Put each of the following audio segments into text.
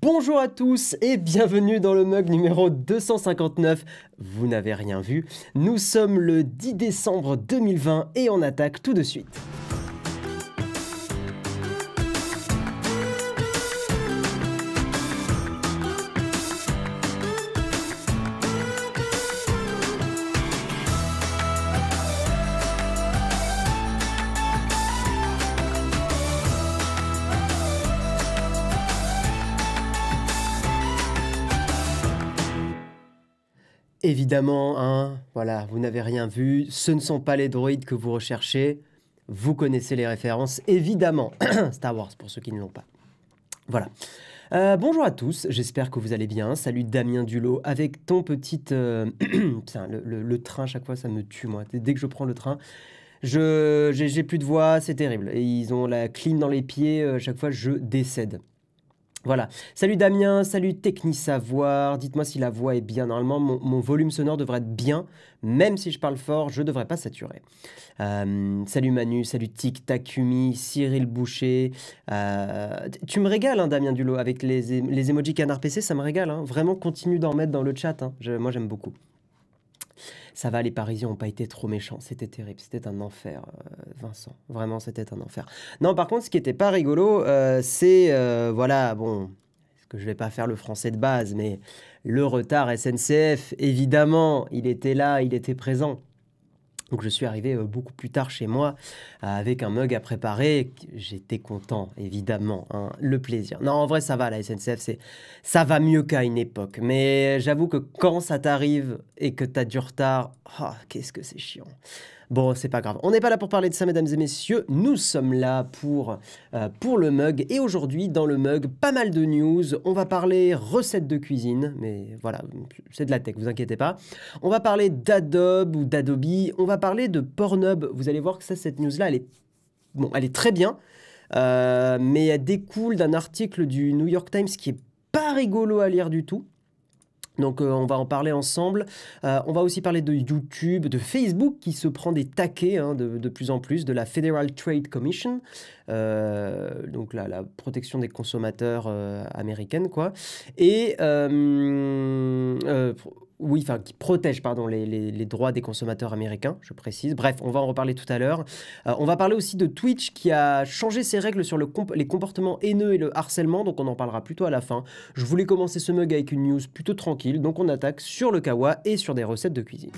Bonjour à tous et bienvenue dans le mug numéro 259. Vous n'avez rien vu, nous sommes le 10 décembre 2020 et on attaque tout de suite. Évidemment, hein, voilà, vous n'avez rien vu, ce ne sont pas les droïdes que vous recherchez, vous connaissez les références, évidemment, Star Wars pour ceux qui ne l'ont pas. Voilà. Bonjour à tous, j'espère que vous allez bien. Salut Damien Dulot avec ton petit... Putain, le train, chaque fois ça me tue moi. Dès que je prends le train, j'ai plus de voix, c'est terrible. Et ils ont la clim dans les pieds, chaque fois je décède. Voilà. Salut Damien, salut Technisavoir. Dites-moi si la voix est bien. Normalement, mon volume sonore devrait être bien. Même si je parle fort, je ne devrais pas saturer. Salut Manu, salut Tic Takumi, Cyril Boucher. Tu me régales, hein, Damien Dulot, avec les emojis canard PC, ça me régale. Hein. Vraiment, continue d'en mettre dans le chat. Hein. Moi, j'aime beaucoup. Ça va, les Parisiens n'ont pas été trop méchants. C'était terrible, c'était un enfer, Vincent. Vraiment, c'était un enfer. Non, par contre, ce qui n'était pas rigolo, c'est, voilà, bon, est-ce que je vais pas faire le français de base, mais le retard SNCF, évidemment, il était là, il était présent. Donc je suis arrivé beaucoup plus tard chez moi avec un mug à préparer. J'étais content, évidemment, hein, le plaisir. Non, en vrai, ça va, la SNCF, ça va mieux qu'à une époque. Mais j'avoue que quand ça t'arrive et que t'as du retard, oh, qu'est-ce que c'est chiant. Bon, c'est pas grave. On n'est pas là pour parler de ça, mesdames et messieurs. Nous sommes là pour le mug. Et aujourd'hui, dans le mug, pas mal de news. On va parler recettes de cuisine. Mais voilà, c'est de la tech, vous inquiétez pas. On va parler d'Adobe ou d'Adobe. On va parler de Pornhub. Vous allez voir que cette news-là, elle est très bien. Mais elle découle d'un article du New York Times qui est pas rigolo à lire du tout. Donc on va en parler ensemble. On va aussi parler de YouTube, de Facebook qui se prend des taquets hein, de plus en plus, de la Federal Trade Commission, donc la protection des consommateurs américaine, quoi. Et oui, enfin qui protège pardon, les droits des consommateurs américains, je précise. Bref, on va en reparler tout à l'heure. On va parler aussi de Twitch qui a changé ses règles sur les comportements haineux et le harcèlement, donc on en parlera plutôt à la fin. Je voulais commencer ce mug avec une news plutôt tranquille, donc on attaque sur le kawa et sur des recettes de cuisine.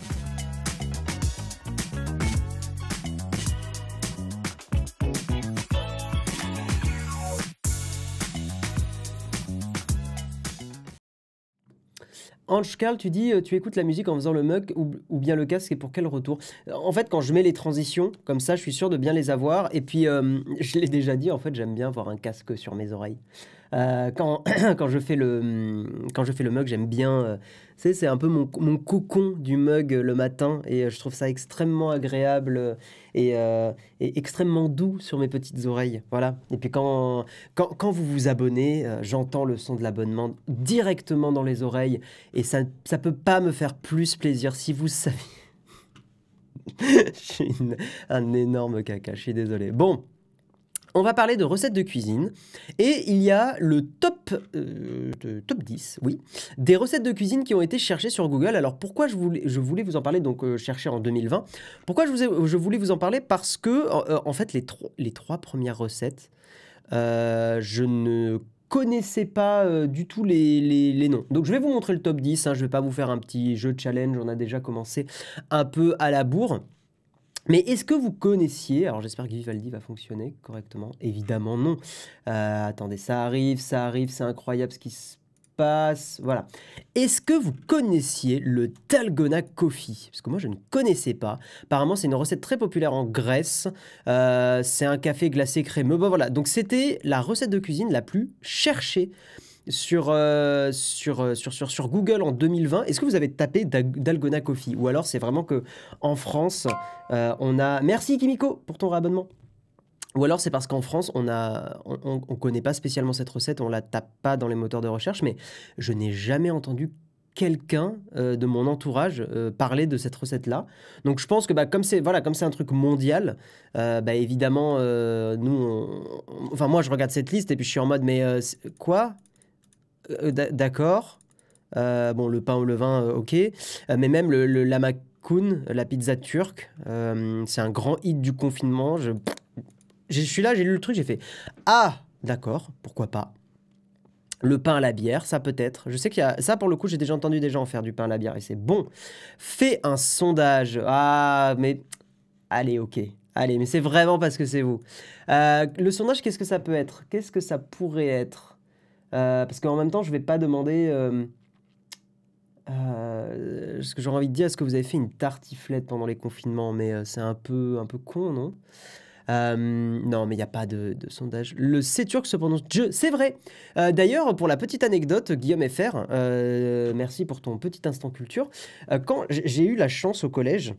Ange-Carl, tu dis, tu écoutes la musique en faisant le mug ou bien le casque et pour quel retour? En fait, quand je mets les transitions, comme ça, je suis sûr de bien les avoir. Et puis, je l'ai déjà dit, en fait, j'aime bien avoir un casque sur mes oreilles. Quand je fais le mug, j'aime bien... c'est un peu mon cocon du mug le matin. Et je trouve ça extrêmement agréable et extrêmement doux sur mes petites oreilles. Voilà. Et puis quand vous vous abonnez, j'entends le son de l'abonnement directement dans les oreilles. Et ça peut pas me faire plus plaisir si vous savez. Je suis un énorme caca, je suis désolé. Bon. On va parler de recettes de cuisine et il y a le top 10, oui, des recettes de cuisine qui ont été cherchées sur Google. Alors pourquoi je voulais vous en parler, donc chercher en 2020. Pourquoi je voulais vous en parler? Parce que en fait les trois premières recettes, je ne connaissais pas du tout les noms. Donc je vais vous montrer le top 10, hein, je ne vais pas vous faire un petit jeu challenge, on a déjà commencé un peu à la bourre. Mais est-ce que vous connaissiez, alors j'espère que Vivaldi va fonctionner correctement, évidemment non. Attendez, ça arrive, c'est incroyable ce qui se passe, voilà. Est-ce que vous connaissiez le Dalgona Coffee? Parce que moi je ne connaissais pas. Apparemment c'est une recette très populaire en Grèce, c'est un café glacé crémeux, bon voilà. Donc c'était la recette de cuisine la plus cherchée sur Google en 2020. Est-ce que vous avez tapé Dalgona Coffee? Ou alors c'est vraiment que en France, on a... Merci Kimiko pour ton réabonnement. Ou alors c'est parce qu'en France, on connaît pas spécialement cette recette, on la tape pas dans les moteurs de recherche, mais je n'ai jamais entendu quelqu'un de mon entourage parler de cette recette-là. Donc je pense que comme c'est un truc mondial, évidemment, nous, enfin moi je regarde cette liste et puis je suis en mode, mais quoi? D'accord. Bon, le pain au levain, ok. Mais même le lahmacun, la pizza turque, c'est un grand hit du confinement. Je suis là, j'ai lu le truc, j'ai fait ah, d'accord, pourquoi pas. Le pain à la bière, ça peut-être. Je sais qu'il y a ça pour le coup, j'ai déjà entendu des gens faire du pain à la bière et c'est bon. Fais un sondage. Ah, mais allez, ok. Allez, mais c'est vraiment parce que c'est vous. Le sondage, qu'est-ce que ça peut être? Qu'est-ce que ça pourrait être? Parce qu'en même temps, je vais pas demander. Ce que j'aurais envie de dire, est-ce que vous avez fait une tartiflette pendant les confinements? Mais c'est un peu con, non? Non, mais il n'y a pas de sondage. Le C turc se prononce je, c'est vrai. D'ailleurs, pour la petite anecdote, Guillaume FR, merci pour ton petit instant culture. Quand j'ai eu la chance au collège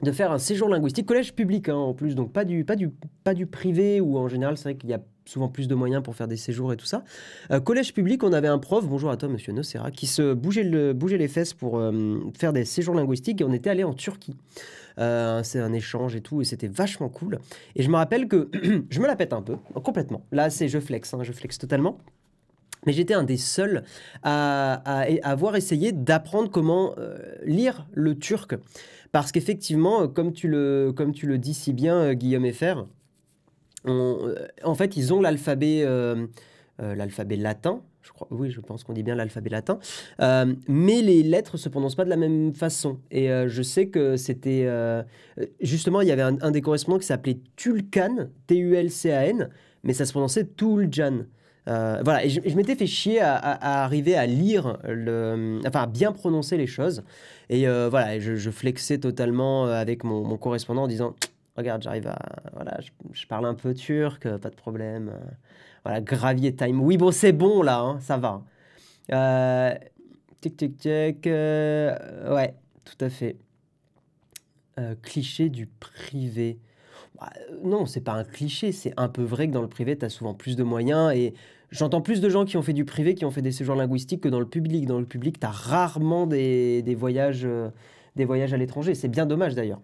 de faire un séjour linguistique, collège public hein, en plus, donc pas du privé, où en général c'est vrai qu'il y a souvent plus de moyens pour faire des séjours et tout ça. Collège public, on avait un prof, bonjour à toi monsieur Nocera, qui se bougeait les fesses pour faire des séjours linguistiques et on était allé en Turquie. C'est un échange et tout, et c'était vachement cool. Et je me rappelle que je me la pète un peu, complètement. Là, c'est je flex totalement. Mais j'étais un des seuls à avoir essayé d'apprendre comment lire le turc. Parce qu'effectivement, comme tu le dis si bien, Guillaume FR, en fait, ils ont l'alphabet latin. Je crois, oui, je pense qu'on dit bien l'alphabet latin. Mais les lettres se prononcent pas de la même façon. Et je sais que c'était... justement, il y avait un des correspondants qui s'appelait Tulkan, Tulcan, mais ça se prononçait Tuljan. Voilà, et je m'étais fait chier à arriver à lire, enfin à bien prononcer les choses. Et voilà, je flexais totalement avec mon correspondant en disant regarde, j'arrive à. Voilà, je parle un peu turc, pas de problème. Voilà, gravier time. Oui, bon, c'est bon là, hein, ça va. Euh, tic, tic, tic. Ouais, tout à fait. Cliché du privé. Bah, non, c'est pas un cliché, c'est un peu vrai que dans le privé, tu as souvent plus de moyens et j'entends plus de gens qui ont fait du privé, qui ont fait des séjours linguistiques que dans le public. Dans le public, tu as rarement des voyages à l'étranger. C'est bien dommage d'ailleurs.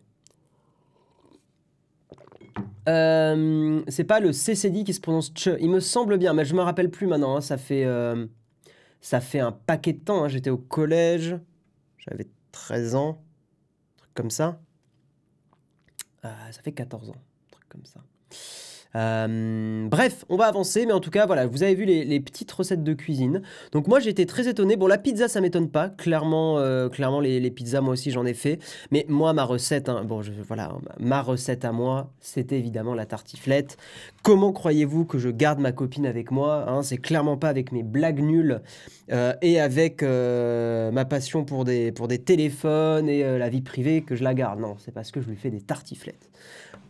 C'est pas le CCD qui se prononce tche. Il me semble bien, mais je me rappelle plus maintenant. Hein. Ça fait un paquet de temps. Hein. J'étais au collège, j'avais 13 ans, un truc comme ça. Ça fait 14 ans, un truc comme ça. Bref, on va avancer, mais en tout cas, voilà, vous avez vu les petites recettes de cuisine. Donc moi, j'ai été très étonné. Bon, la pizza, ça m'étonne pas. Clairement, les pizzas, moi aussi, j'en ai fait. Mais moi, ma recette, hein, voilà, ma recette à moi, c'était évidemment la tartiflette. Comment croyez-vous que je garde ma copine avec moi hein? C'est clairement pas avec mes blagues nulles et avec ma passion pour des téléphones et la vie privée que je la garde. Non, c'est parce que je lui fais des tartiflettes.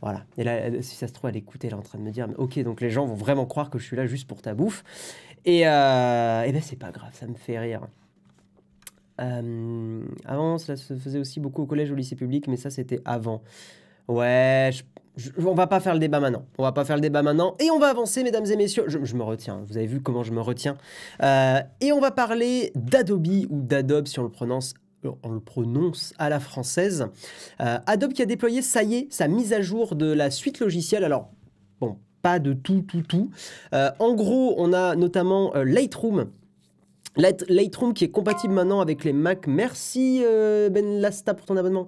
Voilà. Et là, si ça se trouve, elle écoute, elle est en train de me dire, ok, donc les gens vont vraiment croire que je suis là juste pour ta bouffe. Et ben c'est pas grave, ça me fait rire. Avant, cela se faisait aussi beaucoup au collège, au lycée public, mais ça, c'était avant. Ouais, on va pas faire le débat maintenant. On va pas faire le débat maintenant. Et on va avancer, mesdames et messieurs. Je me retiens. Vous avez vu comment je me retiens. Et on va parler d'Adobe ou d'Adobe si on le prononce à la française. Adobe qui a déployé, ça y est, sa mise à jour de la suite logicielle. Alors, bon, pas de tout. En gros, on a notamment Lightroom. Lightroom qui est compatible maintenant avec les Mac. Merci Ben Lasta pour ton abonnement.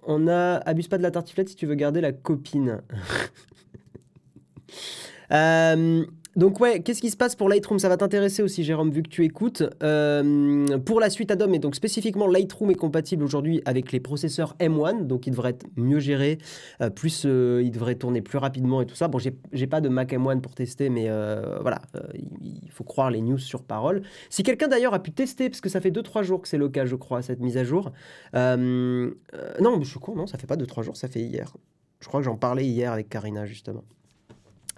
On a abuse pas de la tartiflette si tu veux garder la copine. Donc ouais, qu'est-ce qui se passe pour Lightroom? Ça va t'intéresser aussi, Jérôme, vu que tu écoutes. Pour la suite Adobe, et donc spécifiquement Lightroom est compatible aujourd'hui avec les processeurs M1, donc il devrait être mieux géré, il devrait tourner plus rapidement et tout ça. Bon, j'ai pas de Mac M1 pour tester, mais voilà, il faut croire les news sur parole. Si quelqu'un d'ailleurs a pu tester, parce que ça fait 2-3 jours que c'est le cas, je crois, cette mise à jour. Non, je suis con, non, ça fait pas 2-3 jours, ça fait hier. Je crois que j'en parlais hier avec Karina, justement.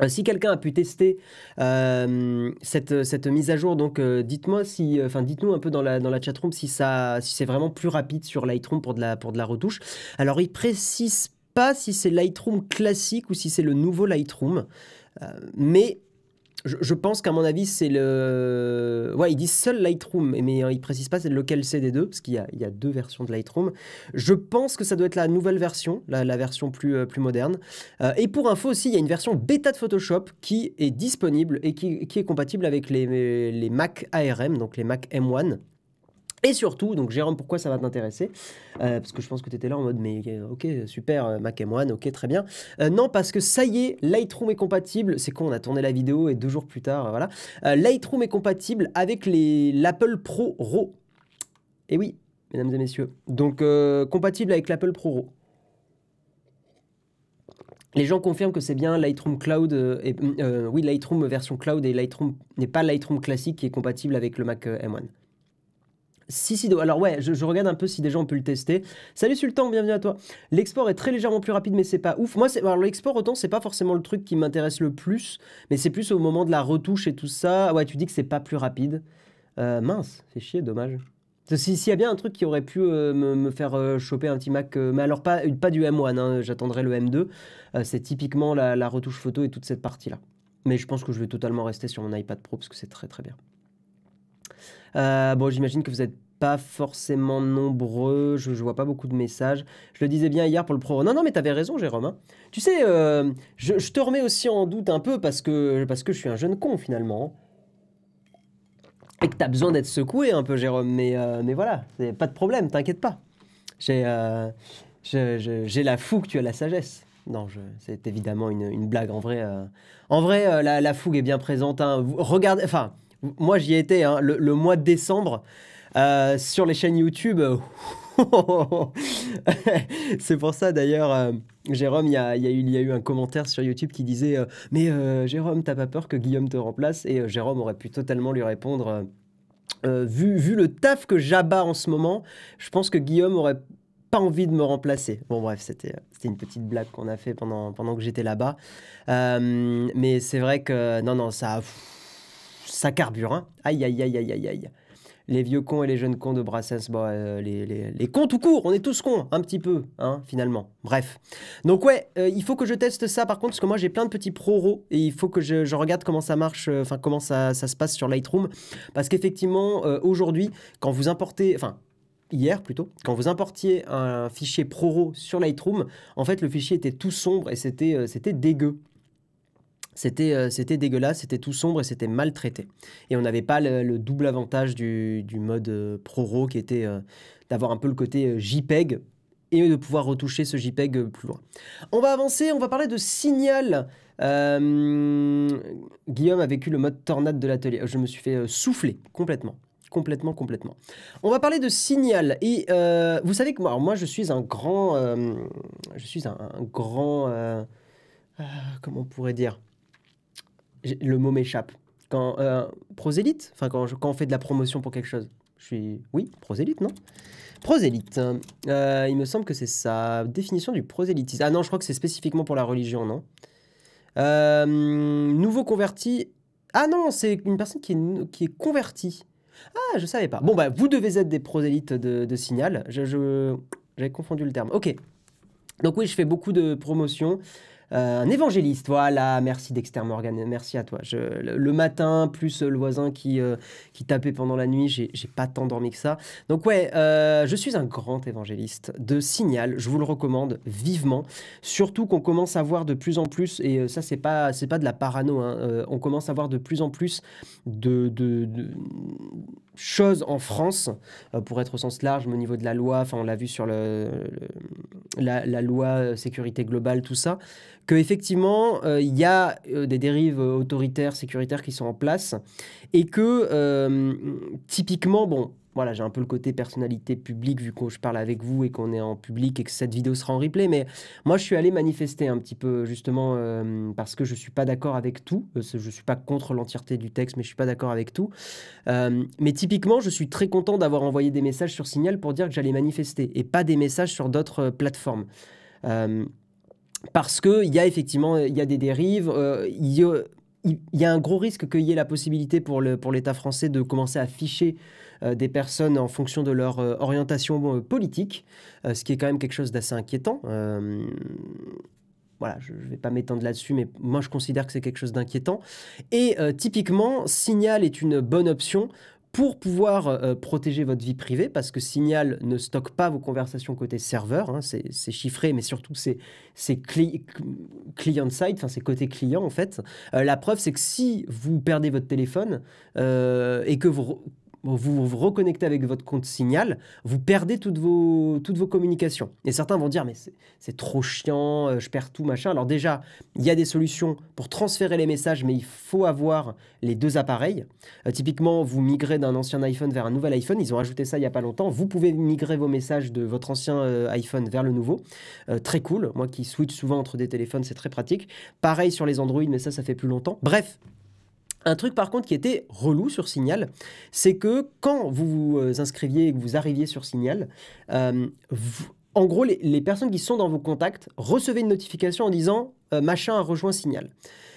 Si quelqu'un a pu tester cette mise à jour, donc dites-nous un peu dans la chatroom si c'est vraiment plus rapide sur Lightroom pour de la retouche. Alors, il précise pas si c'est Lightroom classique ou si c'est le nouveau Lightroom, mais Je pense qu'à mon avis, c'est le... Ouais, ils disent seul Lightroom, mais ils précisent pas c'est lequel c'est des deux, parce il y a deux versions de Lightroom. Je pense que ça doit être la nouvelle version, la version plus moderne. Et pour info aussi, il y a une version bêta de Photoshop qui est disponible et qui est compatible avec les Mac ARM, donc les Mac M1. Et surtout, donc Jérôme, pourquoi ça va t'intéresser? Parce que je pense que tu étais là en mode, mais ok, super, Mac M1, ok, très bien. Non, parce que ça y est, Lightroom est compatible. C'est con, on a tourné la vidéo et 2 jours plus tard, voilà. Lightroom est compatible avec l'Apple Pro RAW. Et oui, mesdames et messieurs. Donc, compatible avec l'Apple Pro RAW. Les gens confirment que c'est bien Lightroom Cloud, oui, Lightroom version Cloud et Lightroom n'est pas Lightroom classique qui est compatible avec le Mac M1. Si, alors ouais, je regarde un peu si déjà on peut le tester. Salut Sultan, bienvenue à toi. L'export est très légèrement plus rapide, mais c'est pas ouf. Moi, alors l'export, autant c'est pas forcément le truc qui m'intéresse le plus, mais c'est plus au moment de la retouche et tout ça. Ouais, tu dis que c'est pas plus rapide. Mince, c'est chier, dommage. S'il y a bien un truc qui aurait pu me faire choper un petit Mac, mais alors pas du M1, hein, j'attendrai le M2. C'est typiquement la retouche photo et toute cette partie-là. Mais je pense que je vais totalement rester sur mon iPad Pro parce que c'est très très bien. Bon, j'imagine que vous n'êtes pas forcément nombreux, je vois pas beaucoup de messages. Je le disais bien hier pour le pro. Non, mais t'avais raison, Jérôme, hein. Tu sais, je te remets aussi en doute un peu parce que je suis un jeune con, finalement. Et que t'as besoin d'être secoué un peu, Jérôme. Mais voilà, pas de problème, t'inquiète pas. J'ai la fougue, tu as la sagesse. Non, c'est évidemment une blague. En vrai, la fougue est bien présente, hein. Regardez, enfin, moi j'y étais, hein, le mois de décembre sur les chaînes YouTube. C'est pour ça d'ailleurs, Jérôme, il y a eu un commentaire sur YouTube qui disait mais Jérôme, t'as pas peur que Guillaume te remplace? Et Jérôme aurait pu totalement lui répondre vu le taf que j'abats en ce moment, je pense que Guillaume aurait pas envie de me remplacer. Bon bref, c'était une petite blague qu'on a fait pendant que j'étais là-bas. Mais c'est vrai que non, ça carbure, hein. Aïe, aïe, aïe, aïe, aïe, aïe. Les vieux cons et les jeunes cons de Brassens, bon, les cons tout court, on est tous cons, un petit peu, hein, finalement. Bref. Donc ouais, il faut que je teste ça par contre, parce que moi j'ai plein de petits pro-RAW, et il faut que je regarde comment ça marche, enfin comment ça se passe sur Lightroom, parce qu'effectivement, aujourd'hui, quand vous importez, enfin, hier plutôt, quand vous importiez un fichier ProRAW sur Lightroom, en fait le fichier était tout sombre et c'était dégueu. C'était dégueulasse, c'était tout sombre et c'était mal traité. Et on n'avait pas le double avantage du mode ProRAW qui était d'avoir un peu le côté JPEG et de pouvoir retoucher ce JPEG plus loin. On va avancer, on va parler de Signal. Guillaume a vécu le mode tornade de l'atelier. Je me suis fait souffler complètement. Complètement. On va parler de Signal. Et vous savez que moi je suis un grand... comment on pourrait dire? Le mot m'échappe. Quand prosélyte, enfin quand on fait de la promotion pour quelque chose. Oui, prosélyte, non? Prosélyte. Il me semble que c'est sa définition du prosélytisme. Ah non, je crois que c'est spécifiquement pour la religion, non? Nouveau converti. Ah non, c'est une personne qui est convertie. Ah, je savais pas. Bon, bah, vous devez être des prosélytes de Signal. J'avais confondu le terme. Ok. Donc oui, je fais beaucoup de promotions. Un évangéliste, voilà, merci Dexter Morgan, merci à toi. Le matin, plus le voisin qui tapait pendant la nuit, j'ai pas tant dormi que ça. Donc ouais, je suis un grand évangéliste de Signal, je vous le recommande vivement. Surtout qu'on commence à voir de plus en plus, et ça c'est pas de la parano, hein, on commence à voir de plus en plus de choses en France, pour être au sens large, au niveau de la loi, enfin on l'a vu sur la loi sécurité globale, tout ça, qu'effectivement, il y a des dérives autoritaires, sécuritaires qui sont en place, et que typiquement, bon, voilà, j'ai un peu le côté personnalité publique vu que je parle avec vous et qu'on est en public et que cette vidéo sera en replay, mais moi je suis allé manifester un petit peu justement parce que je suis pas d'accord avec tout, je suis pas contre l'entièreté du texte, mais je suis pas d'accord avec tout. Mais typiquement, je suis très content d'avoir envoyé des messages sur Signal pour dire que j'allais manifester et pas des messages sur d'autres plateformes. Parce qu'il y a effectivement il y a des dérives, il y a un gros risque qu'il y ait la possibilité pour l'État français de commencer à ficher des personnes en fonction de leur orientation politique, ce qui est quand même quelque chose d'assez inquiétant. voilà, je ne vais pas m'étendre là-dessus, mais moi je considère que c'est quelque chose d'inquiétant. Et typiquement, Signal est une bonne option pour pouvoir protéger votre vie privée, parce que Signal ne stocke pas vos conversations côté serveur, hein, c'est chiffré, mais surtout c'est client-side, enfin c'est côté client en fait. La preuve, c'est que si vous perdez votre téléphone et que vous reconnectez avec votre compte Signal, vous perdez toutes vos communications. Et certains vont dire, mais c'est trop chiant, je perds tout, machin. Alors déjà, il y a des solutions pour transférer les messages, mais il faut avoir les deux appareils. Typiquement, vous migrez d'un ancien iPhone vers un nouvel iPhone. Ils ont ajouté ça il n'y a pas longtemps. Vous pouvez migrer vos messages de votre ancien iPhone vers le nouveau. Très cool. Moi qui switch souvent entre des téléphones, c'est très pratique. Pareil sur les Android, mais ça fait plus longtemps. Bref. Un truc par contre qui était relou sur Signal, c'est que quand vous vous inscriviez et que vous arriviez sur Signal, en gros, les personnes qui sont dans vos contacts recevaient une notification en disant machin a rejoint Signal.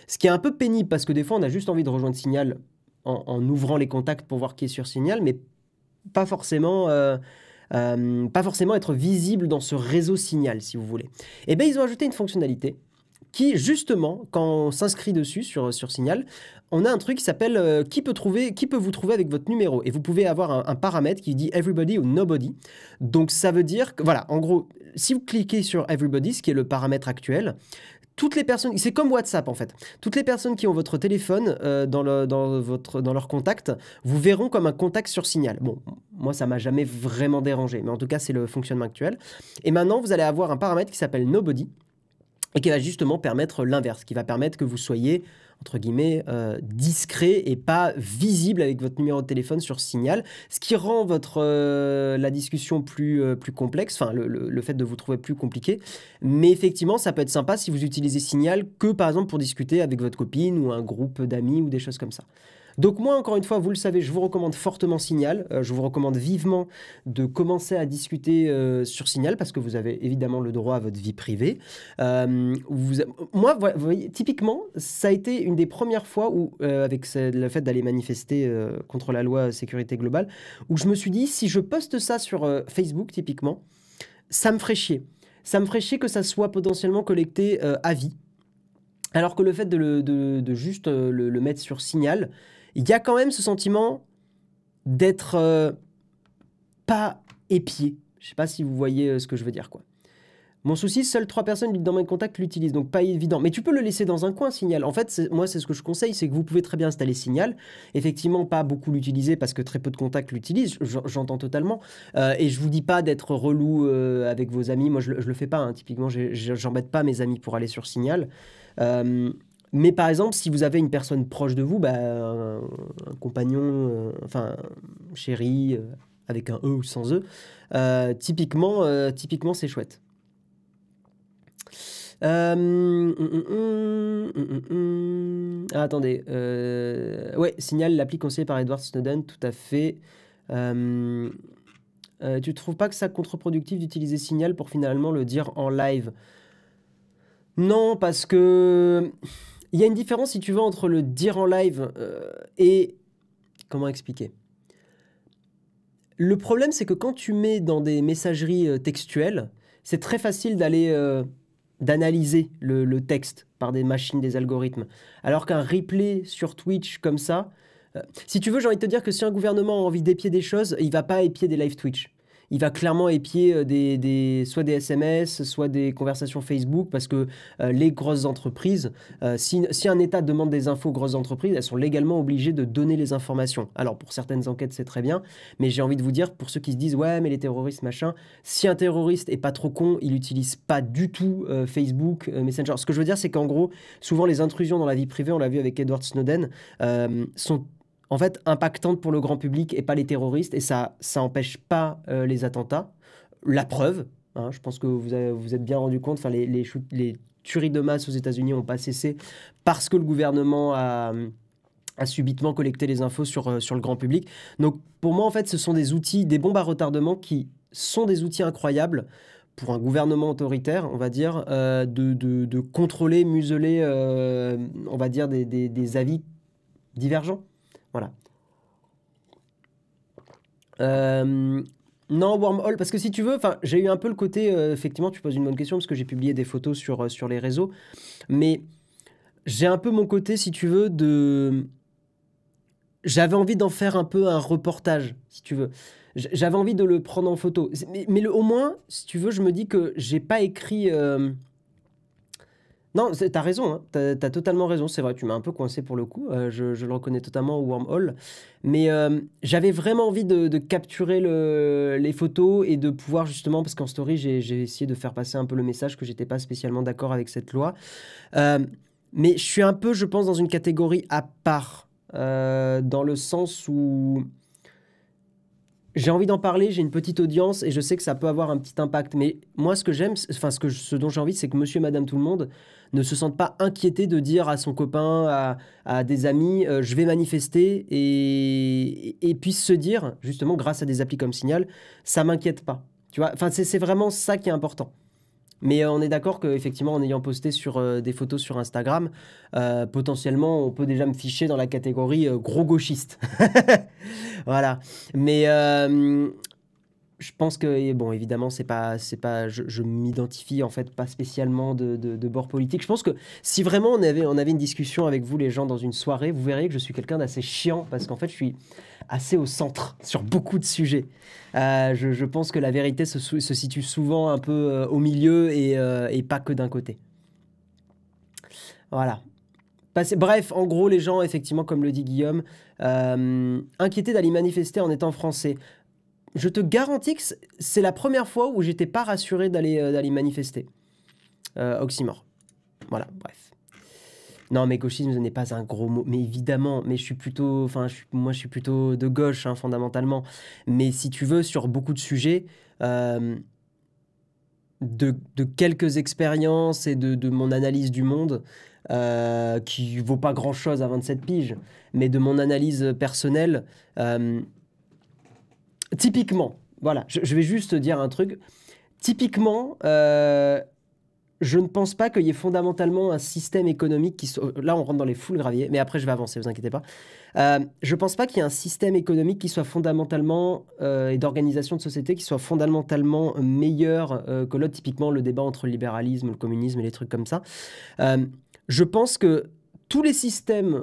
Ce qui est un peu pénible parce que des fois, on a juste envie de rejoindre Signal en ouvrant les contacts pour voir qui est sur Signal, mais pas forcément être visible dans ce réseau Signal, si vous voulez. Et bien, ils ont ajouté une fonctionnalité qui, justement, quand on s'inscrit dessus sur Signal, on a un truc qui s'appelle qui peut vous trouver avec votre numéro. Et vous pouvez avoir un paramètre qui dit everybody ou nobody. Donc ça veut dire que, voilà, en gros, si vous cliquez sur everybody, ce qui est le paramètre actuel, toutes les personnes, c'est comme WhatsApp en fait, toutes les personnes qui ont votre téléphone dans leur contact, vous verront comme un contact sur Signal. Bon, moi ça m'a jamais vraiment dérangé, mais en tout cas c'est le fonctionnement actuel. Et maintenant vous allez avoir un paramètre qui s'appelle nobody, et qui va justement permettre l'inverse, qui va permettre que vous soyez, entre guillemets, discret et pas visible avec votre numéro de téléphone sur Signal, ce qui rend la discussion plus complexe, enfin le fait de vous trouver plus compliqué. Mais effectivement, ça peut être sympa si vous utilisez Signal que par exemple pour discuter avec votre copine ou un groupe d'amis ou des choses comme ça. Donc moi, encore une fois, vous le savez, je vous recommande fortement Signal. Je vous recommande vivement de commencer à discuter sur Signal parce que vous avez évidemment le droit à votre vie privée. Moi, vous voyez, typiquement, ça a été une des premières fois où, avec le fait d'aller manifester contre la loi sécurité globale, où je me suis dit, si je poste ça sur Facebook, typiquement, ça me ferait chier. Ça me ferait chier que ça soit potentiellement collecté à vie. Alors que le fait de juste le mettre sur Signal, il y a quand même ce sentiment d'être pas épié. Je sais pas si vous voyez ce que je veux dire, quoi. Mon souci, seules 3 personnes dans mes contacts l'utilisent, donc pas évident. Mais tu peux le laisser dans un coin, Signal. En fait, moi, c'est ce que je conseille, c'est que vous pouvez très bien installer Signal. Effectivement, pas beaucoup l'utiliser parce que très peu de contacts l'utilisent, j'entends totalement. Et je vous dis pas d'être relou avec vos amis. Moi, je le fais pas, hein. Typiquement, j'embête pas mes amis pour aller sur Signal. Mais par exemple, si vous avez une personne proche de vous, un compagnon, enfin, chéri, avec un E ou sans E, typiquement, c'est chouette. Attendez. Ouais, Signal, l'appli conseillée par Edward Snowden, tout à fait. Tu trouves pas que c'est contre-productif d'utiliser Signal pour finalement le dire en live? Non, parce que il y a une différence, si tu veux, entre le dire en live et... Comment expliquer? Le problème, c'est que quand tu mets dans des messageries textuelles, c'est très facile d'analyser le texte par des machines, des algorithmes. Alors qu'un replay sur Twitch comme ça, si tu veux, j'ai envie de te dire que si un gouvernement a envie d'épier des choses, il va pas épier des live Twitch. Il va clairement épier soit des SMS, soit des conversations Facebook, parce que les grosses entreprises, si un État demande des infos aux grosses entreprises, elles sont légalement obligées de donner les informations. Alors pour certaines enquêtes, c'est très bien, mais j'ai envie de vous dire, pour ceux qui se disent « Ouais, mais les terroristes, machin », si un terroriste est pas trop con, il n'utilise pas du tout Facebook, Messenger. Ce que je veux dire, c'est qu'en gros, souvent les intrusions dans la vie privée, on l'a vu avec Edward Snowden, sont en fait impactantes pour le grand public et pas les terroristes, et ça empêche pas les attentats. La preuve, hein, je pense que vous êtes bien rendu compte, les tueries de masse aux États-Unis n'ont pas cessé parce que le gouvernement a subitement collecté les infos sur le grand public. Donc pour moi, en fait, ce sont des outils, des bombes à retardement qui sont des outils incroyables pour un gouvernement autoritaire, on va dire, de contrôler, museler, on va dire, des avis divergents. Voilà. Non, Wormhole, parce que si tu veux, enfin, j'ai eu un peu le côté, effectivement, tu poses une bonne question, parce que j'ai publié des photos sur les réseaux, mais j'ai un peu mon côté, si tu veux, de... J'avais envie d'en faire un peu un reportage, si tu veux. J'avais envie de le prendre en photo. Mais au moins, si tu veux, je me dis que j'ai pas écrit... Non, t'as raison, hein. T'as totalement raison, c'est vrai, tu m'as un peu coincé pour le coup, je le reconnais totalement au Wormhole. Mais j'avais vraiment envie de capturer les photos et de pouvoir justement, parce qu'en story, j'ai essayé de faire passer un peu le message que j'étais pas spécialement d'accord avec cette loi. Euh, mais je suis un peu, je pense, dans une catégorie à part, dans le sens où j'ai envie d'en parler, j'ai une petite audience et je sais que ça peut avoir un petit impact. Mais moi, ce que j'aime, enfin, ce dont j'ai envie, c'est que monsieur et madame tout le monde ne se sentent pas inquiétés de dire à son copain, à des amis, je vais manifester et puissent se dire, justement, grâce à des applis comme Signal, ça m'inquiète pas. Tu vois, enfin, c'est vraiment ça qui est important. Mais on est d'accord qu'effectivement, en ayant posté sur des photos sur Instagram, potentiellement, on peut déjà me ficher dans la catégorie gros gauchiste. Voilà. Mais je pense que, et bon, évidemment, je m'identifie en fait pas spécialement de bord politique. Je pense que si vraiment on avait une discussion avec vous, les gens, dans une soirée, vous verriez que je suis quelqu'un d'assez chiant parce qu'en fait, je suis assez au centre sur beaucoup de sujets. Je pense que la vérité se situe souvent un peu au milieu et pas que d'un côté. Voilà. Bref, en gros, les gens, effectivement, comme le dit Guillaume, inquiétés d'aller manifester en étant français. Je te garantis que c'est la première fois où j'étais pas rassuré d'aller manifester. Oxymore. Voilà, bref. Non, mais gauchisme n'est pas un gros mot. Mais évidemment, mais je suis plutôt... Enfin, moi, je suis plutôt de gauche, hein, fondamentalement. Mais si tu veux, sur beaucoup de sujets, euh, de quelques expériences et de mon analyse du monde, qui vaut pas grand-chose à 27 piges, mais de mon analyse personnelle, euh, typiquement, voilà, je vais juste te dire un truc. Typiquement, je ne pense pas qu'il y ait fondamentalement un système économique qui soit... Là, on rentre dans les foules graviers, mais après, je vais avancer, vous inquiétez pas. Je ne pense pas qu'il y ait un système économique qui soit fondamentalement, et d'organisation de société, qui soit fondamentalement meilleur que l'autre. Typiquement, le débat entre le libéralisme, le communisme et les trucs comme ça. Je pense que tous les systèmes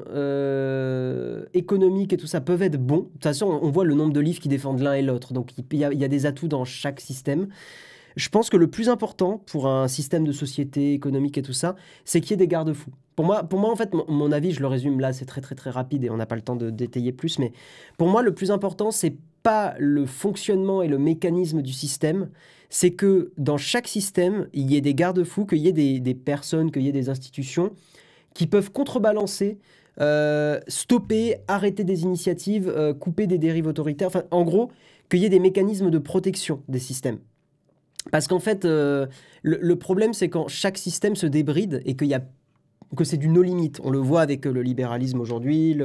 économiques et tout ça peuvent être bons. De toute façon, on voit le nombre de livres qui défendent l'un et l'autre. Donc, il y a des atouts dans chaque système. Je pense que le plus important pour un système de société économique et tout ça, c'est qu'il y ait des garde-fous. Pour moi, en fait, mon avis, je le résume là, c'est très très très rapide et on n'a pas le temps de détailler plus, mais pour moi, le plus important, c'est pas le fonctionnement et le mécanisme du système, c'est que dans chaque système, il y ait des garde-fous, qu'il y ait des personnes, qu'il y ait des institutions qui peuvent contrebalancer, stopper, arrêter des initiatives, couper des dérives autoritaires, enfin, en gros, qu'il y ait des mécanismes de protection des systèmes. Parce qu'en fait, le problème, c'est quand chaque système se débride et que c'est du no limite. On le voit avec le libéralisme aujourd'hui,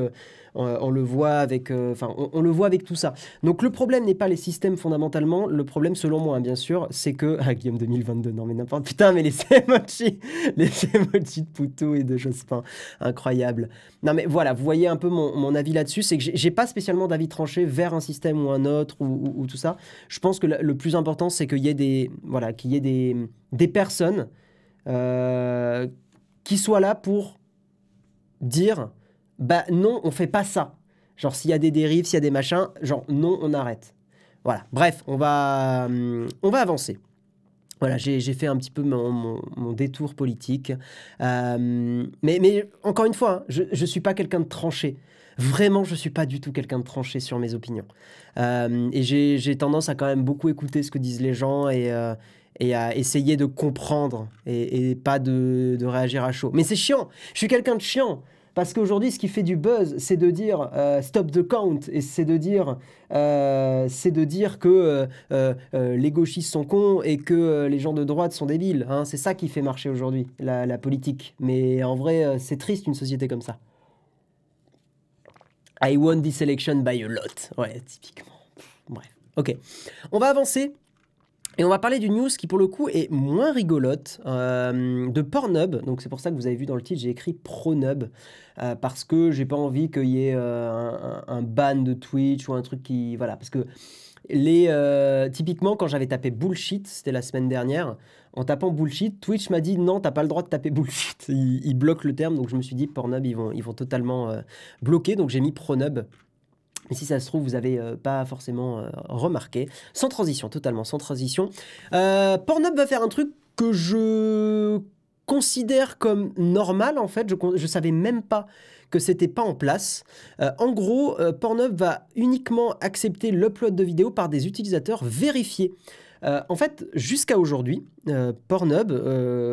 on le voit avec, enfin, on le voit avec tout ça. Donc le problème n'est pas les systèmes fondamentalement. Le problème, selon moi, hein, bien sûr, c'est que Guillaume 2022, non mais n'importe. Putain, mais les emojis de Poutou et de Jospin, incroyable. Non mais voilà, vous voyez un peu mon avis là-dessus, c'est que j'ai pas spécialement d'avis tranché vers un système ou un autre ou tout ça. Je pense que le plus important, c'est qu'il y ait des personnes. Euh, qui soient là pour dire bah non, on fait pas ça. Genre s'il y a des dérives, s'il y a des machins, genre non, on arrête. Voilà. Bref, on va avancer. Voilà, j'ai fait un petit peu mon détour politique. Mais encore une fois, hein, je ne suis pas quelqu'un de tranché. Vraiment, je ne suis pas du tout quelqu'un de tranché sur mes opinions. Et j'ai tendance à quand même beaucoup écouter ce que disent les gens et à essayer de comprendre et pas de réagir à chaud. Mais c'est chiant. Je suis quelqu'un de chiant. Parce qu'aujourd'hui, ce qui fait du buzz, c'est de dire stop the count et c'est de dire que les gauchistes sont cons et que les gens de droite sont débiles. Hein. C'est ça qui fait marcher aujourd'hui, la politique. Mais en vrai, c'est triste une société comme ça. I won this election by a lot. Ouais, typiquement. Bref. Ok. On va avancer. Et on va parler d'une news qui, pour le coup, est moins rigolote, de Pornhub. Donc, c'est pour ça que vous avez vu dans le titre, j'ai écrit Pronub, parce que j'ai pas envie qu'il y ait un ban de Twitch ou un truc qui... Voilà, parce que Typiquement, quand j'avais tapé bullshit, c'était la semaine dernière, en tapant bullshit, Twitch m'a dit non, t'as pas le droit de taper bullshit. Ils bloquent le terme, donc je me suis dit Pornhub, ils vont totalement bloquer, donc j'ai mis Pronub. Mais si ça se trouve, vous n'avez pas forcément remarqué. Sans transition, totalement sans transition. Pornhub va faire un truc que je considère comme normal, en fait. Je savais même pas que c'était pas en place. En gros, Pornhub va uniquement accepter l'upload de vidéos par des utilisateurs vérifiés. En fait, jusqu'à aujourd'hui, Pornhub,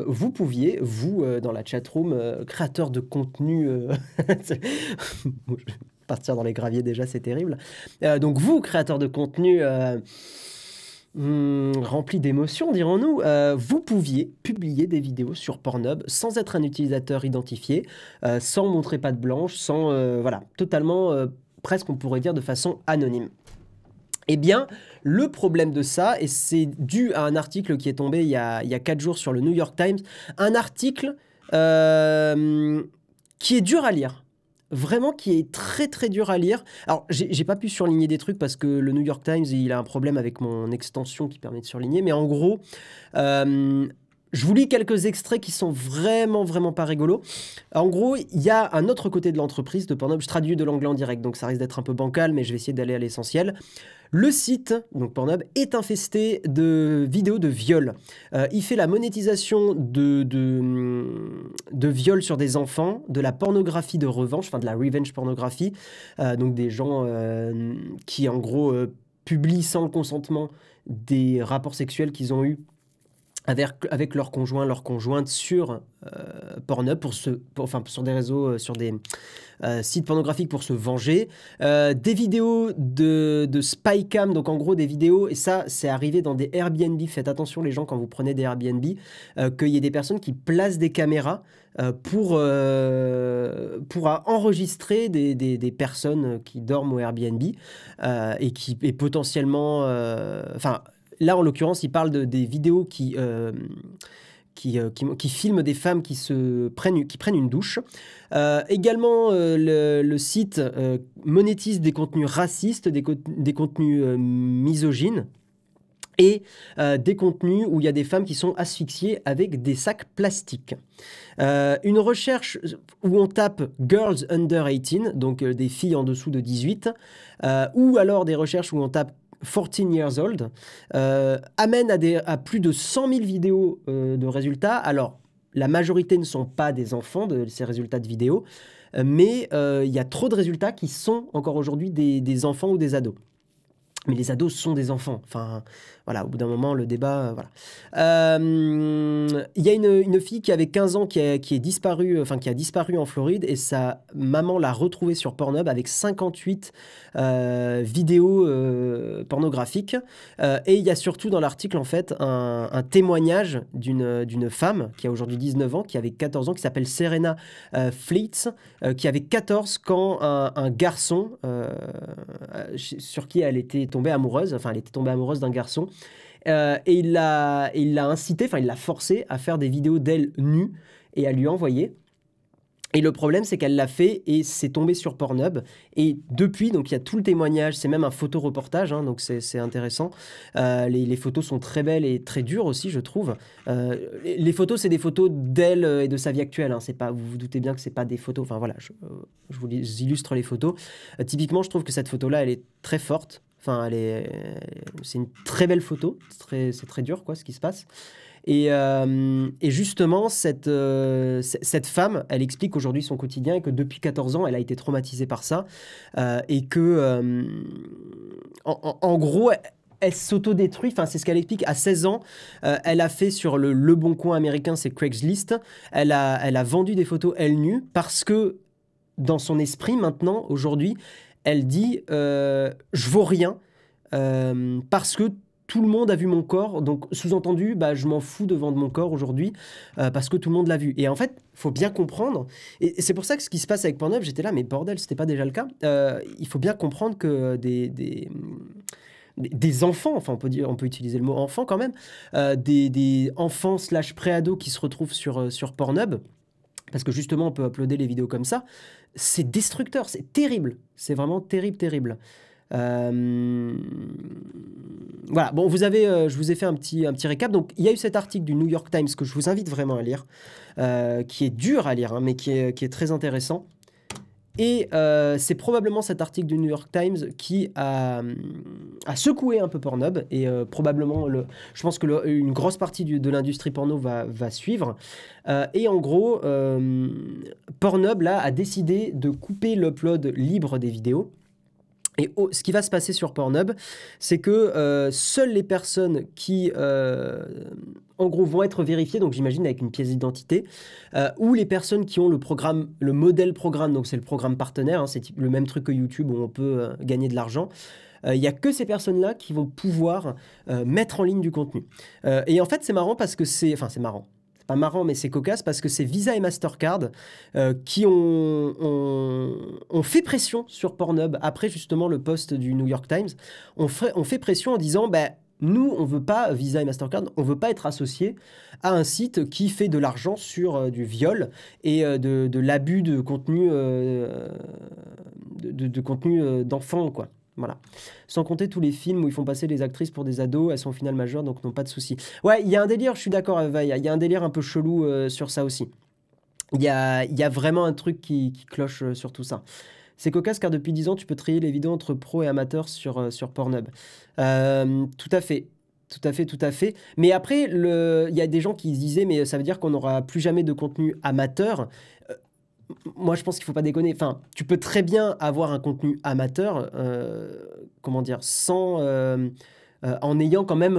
vous pouviez, dans la chatroom, créateur de contenu... Partir dans les graviers déjà, c'est terrible. Donc vous, créateur de contenu rempli d'émotions, dirons-nous, vous pouviez publier des vidéos sur Pornhub sans être un utilisateur identifié, sans montrer patte blanche, sans... voilà, totalement, presque on pourrait dire de façon anonyme. Eh bien, le problème de ça, et c'est dû à un article qui est tombé il y a 4 jours sur le New York Times, un article qui est dur à lire. Vraiment qui est très très dur à lire. Alors j'ai pas pu surligner des trucs parce que le New York Times il a un problème avec mon extension qui permet de surligner, mais en gros je vous lis quelques extraits qui sont vraiment pas rigolos. En gros, il y a un autre côté de l'entreprise de Pornhub. Je traduis de l'anglais en direct, donc ça risque d'être un peu bancal, mais je vais essayer d'aller à l'essentiel. Le site, donc Pornhub, est infesté de vidéos de viols. Il fait la monétisation de viols sur des enfants, de la pornographie de revanche, enfin de la revenge pornographie, donc des gens qui en gros publient sans le consentement des rapports sexuels qu'ils ont eus avec leur conjoint, leur conjointe sur Pornhub, sur des réseaux, sur des sites pornographiques pour se venger. Des vidéos de spycam, donc en gros des vidéos, et ça c'est arrivé dans des Airbnb, faites attention les gens quand vous prenez des Airbnb, qu'il y ait des personnes qui placent des caméras pour enregistrer des personnes qui dorment au Airbnb et potentiellement... Là, en l'occurrence, il parle des vidéos qui filment des femmes qui prennent une douche. Également, le site monétise des contenus racistes, des contenus misogynes et des contenus où il y a des femmes qui sont asphyxiées avec des sacs plastiques. Une recherche où on tape « Girls under 18 », donc des filles en dessous de 18, ou alors des recherches où on tape 14 years old, amène à plus de 100 000 vidéos de résultats. Alors, la majorité ne sont pas des enfants de ces résultats de vidéos, mais il y a trop de résultats qui sont encore aujourd'hui des enfants ou des ados. Mais les ados sont des enfants. Enfin, voilà, au bout d'un moment, le débat, voilà. Il y a une fille qui avait 15 ans qui a disparu en Floride et sa maman l'a retrouvée sur Pornhub avec 58 vidéos pornographiques. Et il y a surtout dans l'article, en fait, un témoignage d'une femme qui a aujourd'hui 19 ans, qui avait 14 ans, qui s'appelle Serena Fleets, qui avait 14 quand un garçon sur qui elle était tombée amoureuse, d'un garçon, et il l'a incité, il l'a forcé à faire des vidéos d'elle nue et à lui envoyer. Et le problème, c'est qu'elle l'a fait et c'est tombé sur Pornhub. Et depuis, donc il y a tout le témoignage, c'est même un photoreportage, hein, donc c'est intéressant. Les photos sont très belles et très dures aussi, je trouve. Les photos, c'est des photos d'elle et de sa vie actuelle. Hein, c'est pas, vous vous doutez bien que c'est pas des photos. Enfin voilà, je vous illustre les photos. Typiquement, je trouve que cette photo-là, elle est très forte. Enfin, c'est une très belle photo. C'est très dur, quoi, ce qui se passe. Et justement, cette femme, elle explique aujourd'hui son quotidien et que depuis 14 ans, elle a été traumatisée par ça. Et que, en gros, elle s'autodétruit. Enfin, c'est ce qu'elle explique. À 16 ans, elle a fait sur le Bon Coin américain, c'est Craigslist. Elle a vendu des photos elle nue parce que dans son esprit, maintenant, aujourd'hui, elle dit je vaux rien parce que tout le monde a vu mon corps, donc sous-entendu, je m'en fous de vendre mon corps aujourd'hui parce que tout le monde l'a vu. Et en fait, il faut bien comprendre, et c'est pour ça que ce qui se passe avec Pornhub, j'étais là, mais bordel, c'était pas déjà le cas. Il faut bien comprendre que des enfants, enfin on peut utiliser le mot enfant quand même, des enfants / pré-ados qui se retrouvent sur Pornhub, parce que justement on peut uploader les vidéos comme ça, c'est destructeur, c'est terrible, c'est vraiment terrible. Euh, Voilà, bon, je vous ai fait un petit récap. Donc, il y a eu cet article du New York Times que je vous invite vraiment à lire, qui est dur à lire, hein, mais qui est très intéressant. Et c'est probablement cet article du New York Times qui a secoué un peu Pornhub. Et probablement, je pense que une grosse partie de l'industrie porno va suivre. Et en gros, Pornhub, là, a décidé de couper l'upload libre des vidéos. Et ce qui va se passer sur Pornhub, c'est que seules les personnes qui, en gros, vont être vérifiées, donc j'imagine avec une pièce d'identité, ou les personnes qui ont le modèle programme, donc c'est le programme partenaire, hein, c'est le même truc que YouTube où on peut gagner de l'argent. Il n'y a que ces personnes-là qui vont pouvoir mettre en ligne du contenu. Et en fait, c'est marrant parce que enfin, c'est marrant. Pas marrant, mais c'est cocasse parce que c'est Visa et Mastercard qui ont fait pression sur Pornhub après justement le post du New York Times. On fait pression en disant, bah, nous, on veut pas, Visa et Mastercard, on veut pas être associé à un site qui fait de l'argent sur du viol et de l'abus de contenu d'enfants, quoi. Voilà. Sans compter tous les films où ils font passer les actrices pour des ados, elles sont au final majeures, donc n'ont pas de soucis. Ouais, il y a un délire, je suis d'accord, Eva, il y a un délire un peu chelou sur ça aussi. Il y a vraiment un truc qui cloche sur tout ça. C'est cocasse car depuis 10 ans, tu peux trier les vidéos entre pros et amateurs sur Pornhub. Tout à fait. Tout à fait, tout à fait. Mais après, il y a des gens qui se disaient, mais ça veut dire qu'on n'aura plus jamais de contenu amateur. Moi, je pense qu'il ne faut pas déconner. Enfin, tu peux très bien avoir un contenu amateur, comment dire, sans, en ayant quand même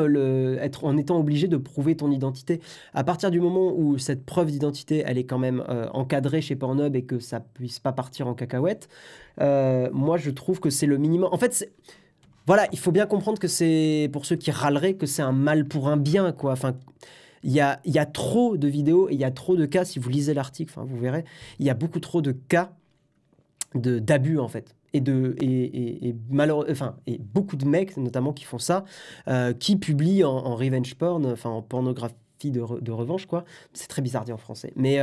en étant obligé de prouver ton identité. À partir du moment où cette preuve d'identité, elle est quand même encadrée chez Pornhub et que ça puisse pas partir en cacahuète, moi, je trouve que c'est le minimum. En fait, voilà, il faut bien comprendre que c'est, pour ceux qui râleraient, que c'est un mal pour un bien, quoi. Enfin, il y a trop de vidéos et il y a trop de cas, si vous lisez l'article, enfin, vous verrez, il y a beaucoup trop de cas d'abus, en fait. Et beaucoup de mecs, notamment, qui font ça, qui publient en revenge porn, enfin, en pornographie de revanche, quoi. C'est très bizarre dit en français. Mais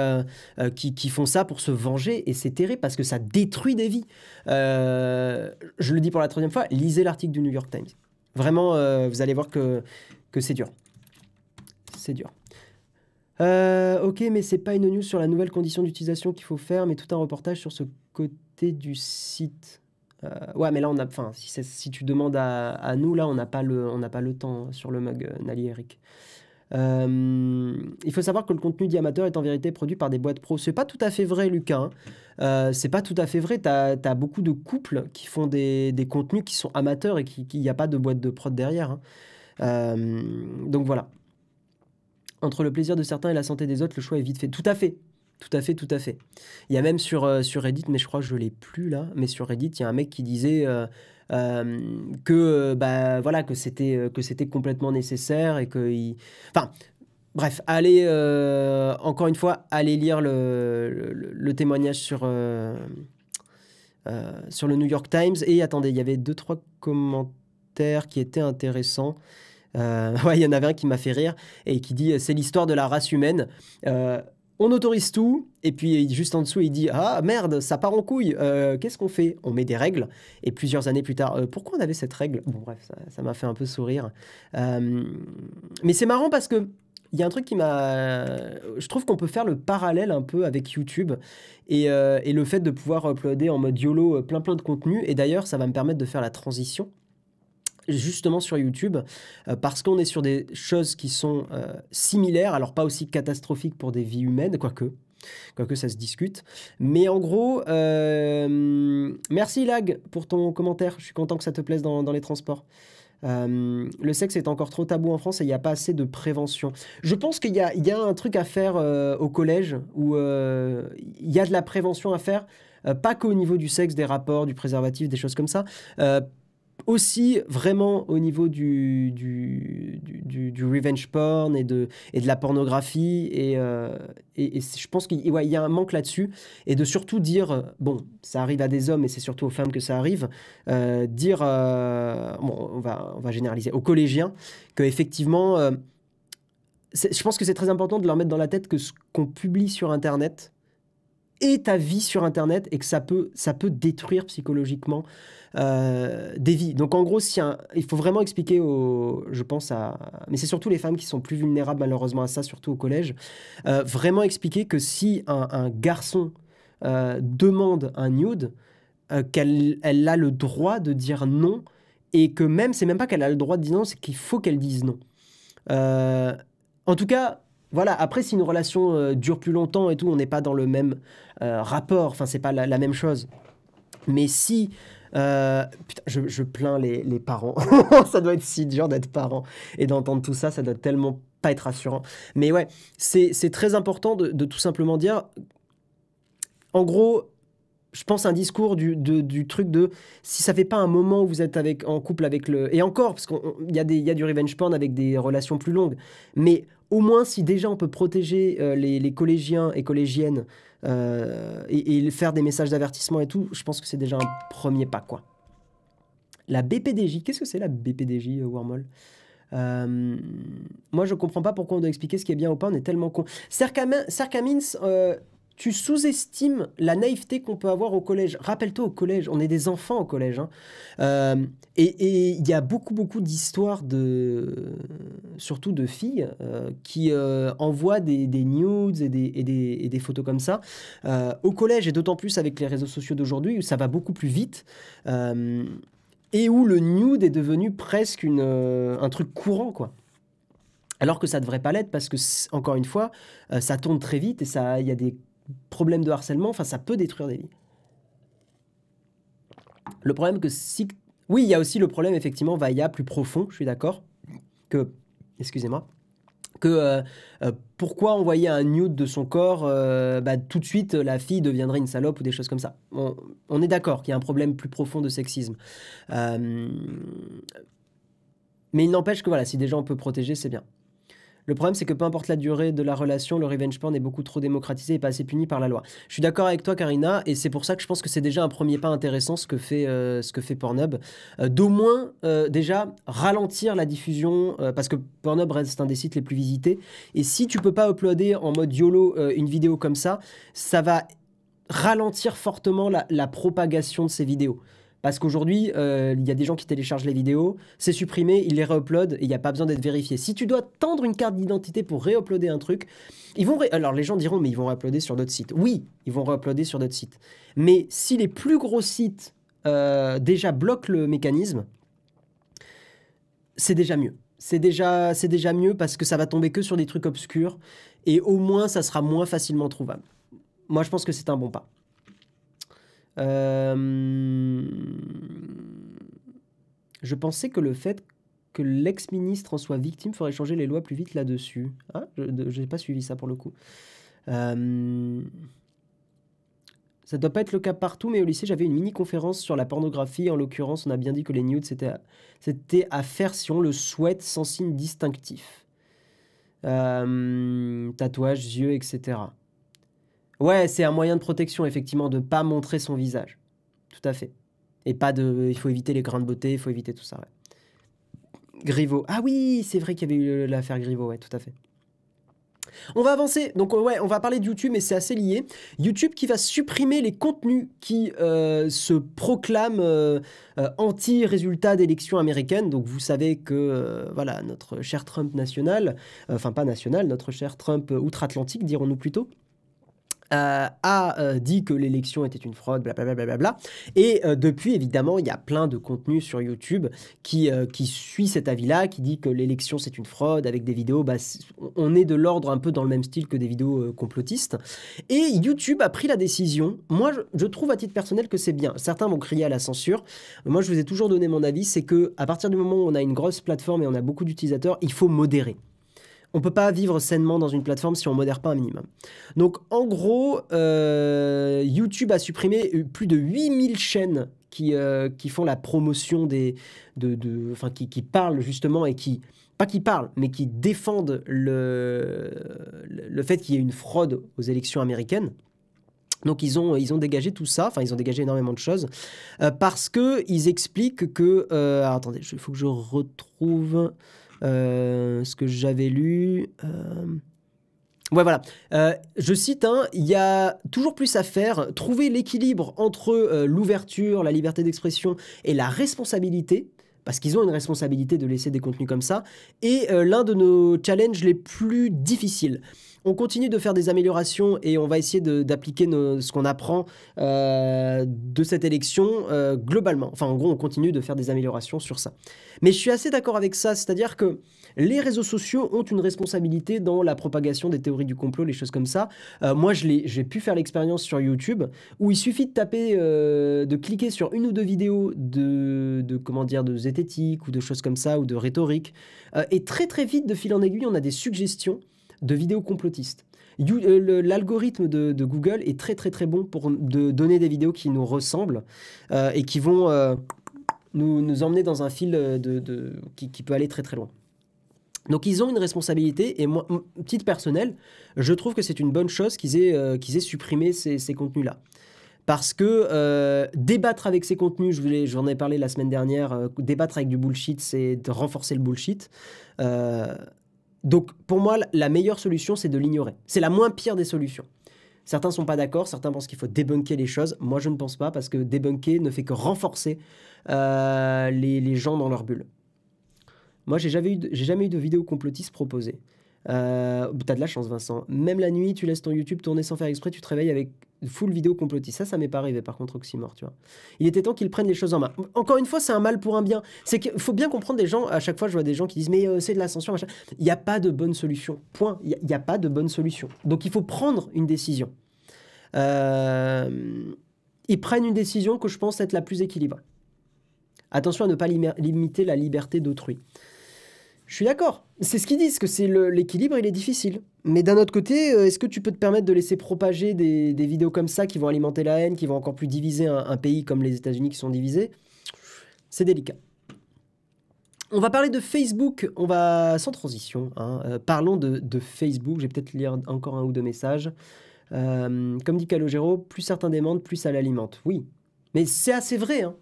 qui font ça pour se venger, et c'est terrible parce que ça détruit des vies. Je le dis pour la 3e fois, lisez l'article du New York Times. Vraiment, vous allez voir que c'est dur. C'est dur. Ok, mais c'est pas une news sur la nouvelle condition d'utilisation qu'il faut faire, mais tout un reportage sur ce côté du site. Ouais, mais là, enfin, si tu demandes à nous, là, on n'a pas le temps sur le mug, Nali et Eric. Il faut savoir que le contenu dit amateur est en vérité produit par des boîtes pro. C'est pas tout à fait vrai, Lucas. C'est pas tout à fait vrai. T'as beaucoup de couples qui font des contenus qui sont amateurs et qu'il n'y a pas de boîte de prod derrière. Donc voilà. Entre le plaisir de certains et la santé des autres, le choix est vite fait. Tout à fait. Tout à fait, tout à fait. Il y a même sur Reddit, mais je crois que je l'ai plus là, mais sur Reddit, il y a un mec qui disait bah, voilà, que c'était complètement nécessaire et que... Enfin, bref, allez, encore une fois, allez lire le témoignage sur le New York Times. Et attendez, il y avait 2-3 commentaires qui étaient intéressants. Ouais, il y en avait un qui m'a fait rire et qui dit c'est l'histoire de la race humaine. On autorise tout et puis juste en dessous il dit ah merde ça part en couille. Qu'est-ce qu'on fait? On met des règles et plusieurs années plus tard pourquoi on avait cette règle? Bon bref ça m'a fait un peu sourire. Mais c'est marrant parce que il y a un truc je trouve qu'on peut faire le parallèle un peu avec YouTube et le fait de pouvoir uploader en mode YOLO plein de contenu. Et d'ailleurs ça va me permettre de faire la transition justement sur YouTube, parce qu'on est sur des choses qui sont similaires, alors pas aussi catastrophiques pour des vies humaines, quoique ça se discute. Mais en gros, merci Lag pour ton commentaire, je suis content que ça te plaise dans les transports. Le sexe est encore trop tabou en France et il n'y a pas assez de prévention. Je pense qu'il y a un truc à faire au collège où il y a de la prévention à faire, pas qu'au niveau du sexe, des rapports, du préservatif, des choses comme ça, aussi vraiment au niveau du revenge porn et de la pornographie et je pense qu'il y a un manque là-dessus et de surtout dire bon ça arrive à des hommes et c'est surtout aux femmes que ça arrive dire bon on va généraliser aux collégiens que effectivement je pense que c'est très important de leur mettre dans la tête que ce qu'on publie sur internet et ta vie sur Internet et que ça peut détruire psychologiquement des vies. Donc en gros, il faut vraiment expliquer je pense mais c'est surtout les femmes qui sont plus vulnérables malheureusement à ça, surtout au collège, vraiment expliquer que si un garçon demande un nude, elle a le droit de dire non et que c'est même pas qu'elle a le droit de dire non, c'est qu'il faut qu'elle dise non. En tout cas, voilà, après, si une relation dure plus longtemps et tout, on n'est pas dans le même rapport, enfin, c'est pas la même chose. Mais si... putain, je plains les parents. Ça doit être si dur d'être parent et d'entendre tout ça, ça doit tellement pas être rassurant. Mais ouais, c'est très important de tout simplement dire... En gros... Je pense un discours du truc de si ça fait pas un moment où vous êtes en couple avec le... Et encore, parce qu'il y a du revenge porn avec des relations plus longues. Mais au moins, si déjà on peut protéger les collégiens et collégiennes et faire des messages d'avertissement et tout, je pense que c'est déjà un premier pas, quoi. La BPDJ, qu'est-ce que c'est la BPDJ, Wormhole moi, je comprends pas pourquoi on doit expliquer ce qui est bien ou pas, on est tellement con. Serkamins, tu sous-estimes la naïveté qu'on peut avoir au collège. Rappelle-toi, au collège, on est des enfants au collège. Hein. Et il y a beaucoup d'histoires, surtout de filles, qui envoient des nudes et des photos comme ça au collège, et d'autant plus avec les réseaux sociaux d'aujourd'hui, où ça va beaucoup plus vite. Et où le nude est devenu presque un truc courant, quoi. Alors que ça devrait pas l'être, parce que, encore une fois, ça tourne très vite et il y a des problèmes de harcèlement, enfin, ça peut détruire des vies. Le problème que si... Oui, il y a aussi le problème, effectivement, Vaïa, plus profond, je suis d'accord, excusez-moi, pourquoi envoyer un nude de son corps, tout de suite, la fille deviendrait une salope ou des choses comme ça. On est d'accord qu'il y a un problème plus profond de sexisme. Mais il n'empêche que, voilà, si déjà on peut protéger, c'est bien. Le problème, c'est que peu importe la durée de la relation, le revenge porn est beaucoup trop démocratisé et pas assez puni par la loi. Je suis d'accord avec toi, Karina, et c'est pour ça que je pense que c'est déjà un premier pas intéressant ce que fait Pornhub. D'au moins, déjà, ralentir la diffusion, parce que Pornhub reste un des sites les plus visités. Et si tu peux pas uploader en mode YOLO une vidéo comme ça va ralentir fortement la propagation de ces vidéos. Parce qu'aujourd'hui, il y a des gens qui téléchargent les vidéos, c'est supprimé, ils les réuploadent et il n'y a pas besoin d'être vérifié. Si tu dois tendre une carte d'identité pour réuploader un truc, alors les gens diront, mais ils vont réuploader sur d'autres sites. Oui, ils vont réuploader sur d'autres sites. Mais si les plus gros sites déjà bloquent le mécanisme, c'est déjà mieux. C'est déjà mieux parce que ça va tomber que sur des trucs obscurs et au moins ça sera moins facilement trouvable. Moi, je pense que c'est un bon pas. Je pensais que le fait que l'ex-ministre en soit victime ferait changer les lois plus vite là-dessus. Ah, je n'ai pas suivi ça pour le coup. Ça doit pas être le cas partout, mais au lycée, j'avais une mini-conférence sur la pornographie. En l'occurrence, on a bien dit que les nudes, c'était à faire si on le souhaite, sans signe distinctif. Tatouage, yeux, etc. Ouais, c'est un moyen de protection, effectivement, de ne pas montrer son visage. Tout à fait. Et il faut éviter les grains de beauté, il faut éviter tout ça, ouais. Griveaux. Ah oui, c'est vrai qu'il y avait eu l'affaire Griveaux, ouais, tout à fait. On va avancer. Donc, ouais, on va parler de YouTube, mais c'est assez lié. YouTube qui va supprimer les contenus qui se proclament anti-résultat d'élections américaines. Donc, vous savez que, voilà, notre cher Trump national, enfin pas national, notre cher Trump outre-Atlantique, dirons-nous plutôt, a dit que l'élection était une fraude, blablabla. Et depuis, évidemment, il y a plein de contenus sur YouTube qui suit cet avis-là, qui dit que l'élection c'est une fraude, avec des vidéos, on est de l'ordre un peu dans le même style que des vidéos complotistes. Et YouTube a pris la décision, moi je trouve à titre personnel que c'est bien. Certains vont crier à la censure, moi je vous ai toujours donné mon avis, c'est que à partir du moment où on a une grosse plateforme et on a beaucoup d'utilisateurs, il faut modérer. On ne peut pas vivre sainement dans une plateforme si on ne modère pas un minimum. Donc, en gros, YouTube a supprimé plus de 8000 chaînes qui font la promotion qui parlent justement et pas qui parlent, mais qui défendent le fait qu'il y ait une fraude aux élections américaines. Donc, ils ont dégagé tout ça, enfin, ils ont dégagé énormément de choses, parce qu'ils expliquent que... alors, attendez, il faut que je retrouve... ce que j'avais lu. Ouais, voilà. Je cite, hein, il y a toujours plus à faire. Trouver l'équilibre entre l'ouverture, la liberté d'expression et la responsabilité, parce qu'ils ont une responsabilité de laisser des contenus comme ça, est l'un de nos challenges les plus difficiles. On continue de faire des améliorations et on va essayer d'appliquer ce qu'on apprend de cette élection globalement. Enfin, en gros, on continue de faire des améliorations sur ça. Mais je suis assez d'accord avec ça, c'est-à-dire que les réseaux sociaux ont une responsabilité dans la propagation des théories du complot, les choses comme ça. Moi, j'ai pu faire l'expérience sur YouTube où il suffit de taper, de cliquer sur une ou deux vidéos comment dire, de zététique ou de choses comme ça ou de rhétorique. Et très très vite, de fil en aiguille, on a des suggestions de vidéos complotistes. L'algorithme de Google est très très très bon pour donner des vidéos qui nous ressemblent et qui vont nous emmener dans un fil qui peut aller très très loin. Donc ils ont une responsabilité et moi, titre personnel, je trouve que c'est une bonne chose qu'ils aient supprimé ces contenus-là. Parce que débattre avec ces contenus, j'en ai parlé la semaine dernière, débattre avec du bullshit, c'est de renforcer le bullshit. Donc pour moi, la meilleure solution, c'est de l'ignorer. C'est la moins pire des solutions. Certains ne sont pas d'accord, certains pensent qu'il faut débunker les choses. Moi, je ne pense pas parce que débunker ne fait que renforcer les gens dans leur bulle. Moi, j'ai jamais eu de vidéo complotiste proposée. T'as de la chance, Vincent. Même la nuit, tu laisses ton YouTube tourner sans faire exprès, tu te réveilles avec full vidéo complotiste. Ça m'est pas arrivé, par contre, Oxymore, tu vois. Il était temps qu'ils prennent les choses en main. Encore une fois, c'est un mal pour un bien. C'est qu'il faut bien comprendre des gens, à chaque fois, je vois des gens qui disent « Mais c'est de la censure, machin. » Il n'y a pas de bonne solution. Point. Il n'y a pas de bonne solution. Donc, il faut prendre une décision. Ils prennent une décision que je pense être la plus équilibrée. Attention à ne pas limiter la liberté d'autrui. Je suis d'accord. C'est ce qu'ils disent, que c'est l'équilibre, il est difficile. Mais d'un autre côté, est-ce que tu peux te permettre de laisser propager des vidéos comme ça qui vont alimenter la haine, qui vont encore plus diviser un pays comme les États-Unis qui sont divisés? C'est délicat. On va parler de Facebook, on va sans transition. Hein, parlons de Facebook, je vais peut-être lire encore un ou deux messages. Comme dit Calogero, plus certains démentent, plus ça l'alimente. Oui, mais c'est assez vrai, hein.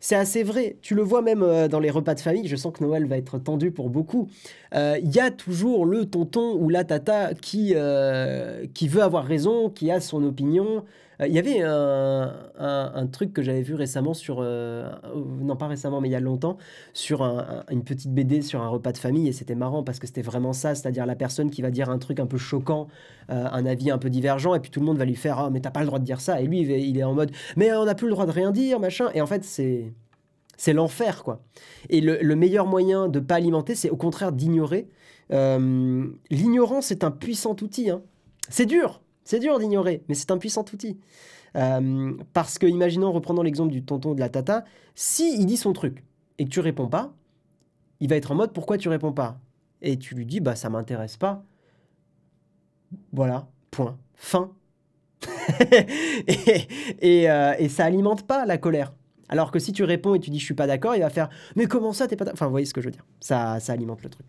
C'est assez vrai. Tu le vois même dans les repas de famille. Je sens que Noël va être tendu pour beaucoup. Il y a toujours le tonton ou la tata qui veut avoir raison, qui a son opinion. Il y avait un truc que j'avais vu récemment sur... non, pas récemment, mais il y a longtemps, sur une petite BD sur un repas de famille. Et c'était marrant parce que c'était vraiment ça. C'est-à-dire la personne qui va dire un truc un peu choquant, un avis un peu divergent. Et puis tout le monde va lui faire « Ah, mais t'as pas le droit de dire ça. » Et lui, il est en mode « Mais on n'a plus le droit de rien dire, machin. » Et en fait, c'est l'enfer, quoi. Et le meilleur moyen de ne pas alimenter, c'est au contraire d'ignorer. L'ignorance est un puissant outil. Hein. C'est dur d'ignorer, mais c'est un puissant outil. Parce que, imaginons, reprenons l'exemple du tonton ou de la tata, si il dit son truc et que tu réponds pas, il va être en mode « Pourquoi tu réponds pas ?» Et tu lui dis « Bah, ça m'intéresse pas. » Voilà, point. Fin. et ça alimente pas la colère. Alors que si tu réponds et tu dis « Je suis pas d'accord », il va faire « Mais comment ça, t'es pas d'accord ?» Enfin, vous voyez ce que je veux dire. Ça alimente le truc.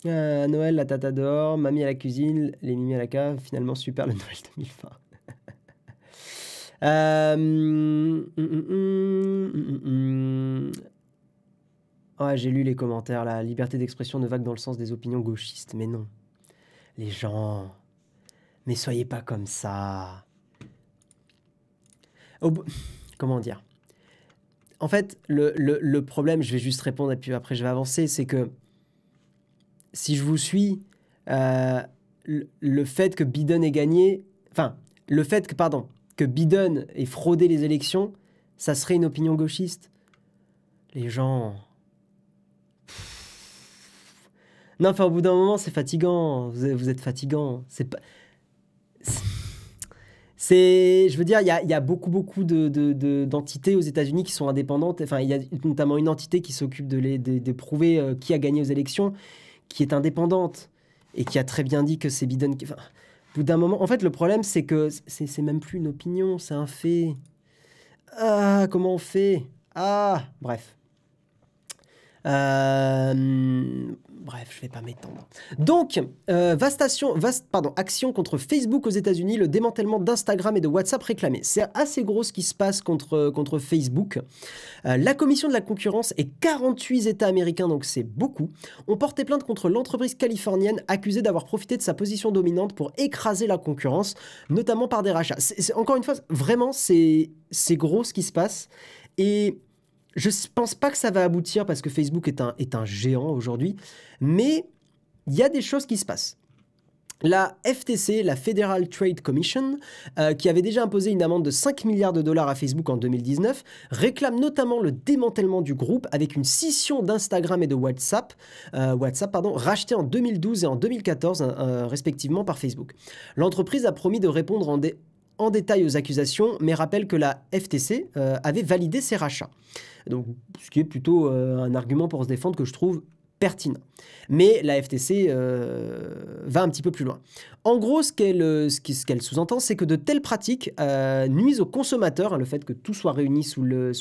Noël, la tata dehors, mamie à la cuisine, les mimis à la cave. Finalement, super le Noël 2020. Ouais, j'ai lu les commentaires. La liberté d'expression ne va que dans le sens des opinions gauchistes. Mais non. Les gens... Mais soyez pas comme ça. Comment dire? En fait, le problème, je vais juste répondre et puis après je vais avancer, c'est que si je vous suis, le fait que Biden ait gagné, enfin, le fait que, pardon, que Biden ait fraudé les élections, ça serait une opinion gauchiste. Les gens... Non, enfin, au bout d'un moment, c'est fatigant. Vous êtes fatigant. C'est pas... Je veux dire, il y a beaucoup d'entités aux États-Unis qui sont indépendantes. Enfin, il y a notamment une entité qui s'occupe de prouver qui a gagné aux élections, qui est indépendante et qui a très bien dit que c'est Biden. Enfin, au bout d'un moment, en fait, le problème, c'est que c'est même plus une opinion, c'est un fait. Ah, comment on fait? Ah, bref. Bref, je vais pas m'étendre. Donc, action contre Facebook aux États-Unis, le démantèlement d'Instagram et de WhatsApp réclamé. C'est assez gros ce qui se passe contre Facebook. La commission de la concurrence et 48 États américains, donc c'est beaucoup, ont porté plainte contre l'entreprise californienne accusée d'avoir profité de sa position dominante pour écraser la concurrence, notamment par des rachats. Encore une fois, vraiment, c'est gros ce qui se passe. Et je pense pas que ça va aboutir parce que Facebook est un géant aujourd'hui, mais il y a des choses qui se passent. La FTC, la Federal Trade Commission, qui avait déjà imposé une amende de 5 milliards de dollars à Facebook en 2019, réclame notamment le démantèlement du groupe avec une scission d'Instagram et de WhatsApp, rachetés en 2012 et en 2014 respectivement par Facebook. L'entreprise a promis de répondre en détail aux accusations, mais rappelle que la FTC avait validé ces rachats. Donc, ce qui est plutôt un argument pour se défendre que je trouve pertinent. Mais la FTC va un petit peu plus loin. En gros, ce qu'elle sous-entend, c'est que de telles pratiques nuisent aux consommateurs, hein, le fait que tout soit réuni sous le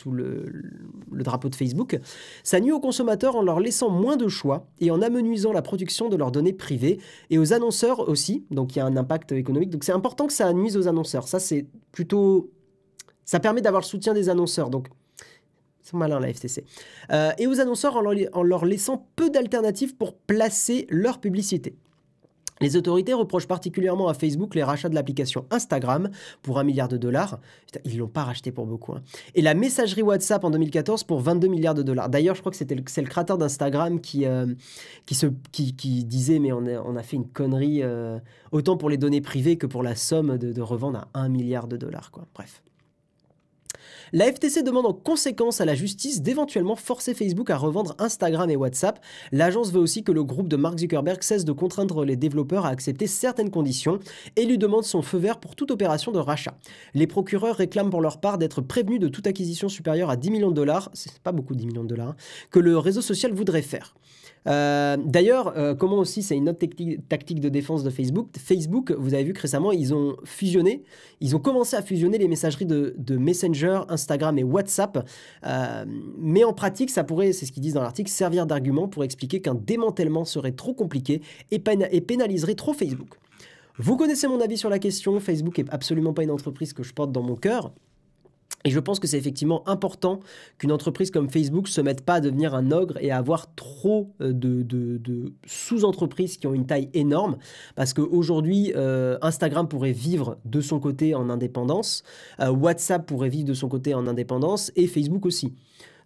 drapeau de Facebook, ça nuit aux consommateurs en leur laissant moins de choix et en amenuisant la production de leurs données privées, et aux annonceurs aussi, donc il y a un impact économique. Donc c'est important que ça nuise aux annonceurs. Ça, c'est plutôt... Ça permet d'avoir le soutien des annonceurs, donc... Ils sont malins, la FTC. Et aux annonceurs en leur laissant peu d'alternatives pour placer leur publicité. Les autorités reprochent particulièrement à Facebook les rachats de l'application Instagram pour 1 milliard de dollars. Putain, ils ne l'ont pas racheté pour beaucoup. Hein. Et la messagerie WhatsApp en 2014 pour 22 milliards de dollars. D'ailleurs, je crois que c'est le créateur d'Instagram qui disait « Mais on a fait une connerie, autant pour les données privées que pour la somme de revendre à 1 milliard de dollars. » quoi. Bref. La FTC demande en conséquence à la justice d'éventuellement forcer Facebook à revendre Instagram et WhatsApp. L'agence veut aussi que le groupe de Mark Zuckerberg cesse de contraindre les développeurs à accepter certaines conditions et lui demande son feu vert pour toute opération de rachat. Les procureurs réclament pour leur part d'être prévenus de toute acquisition supérieure à 10 millions de dollars, c'est pas beaucoup 10 millions de dollars, que le réseau social voudrait faire. D'ailleurs, comment aussi, c'est une autre tactique de défense de Facebook. Facebook, vous avez vu que récemment, ils ont commencé à fusionner les messageries de Messenger, Instagram et WhatsApp. Mais en pratique, ça pourrait, c'est ce qu'ils disent dans l'article, servir d'argument pour expliquer qu'un démantèlement serait trop compliqué et pénaliserait trop Facebook. Vous connaissez mon avis sur la question. Facebook est absolument pas une entreprise que je porte dans mon cœur. Et je pense que c'est effectivement important qu'une entreprise comme Facebook ne se mette pas à devenir un ogre et à avoir trop de sous-entreprises qui ont une taille énorme. Parce qu'aujourd'hui, Instagram pourrait vivre de son côté en indépendance, WhatsApp pourrait vivre de son côté en indépendance et Facebook aussi.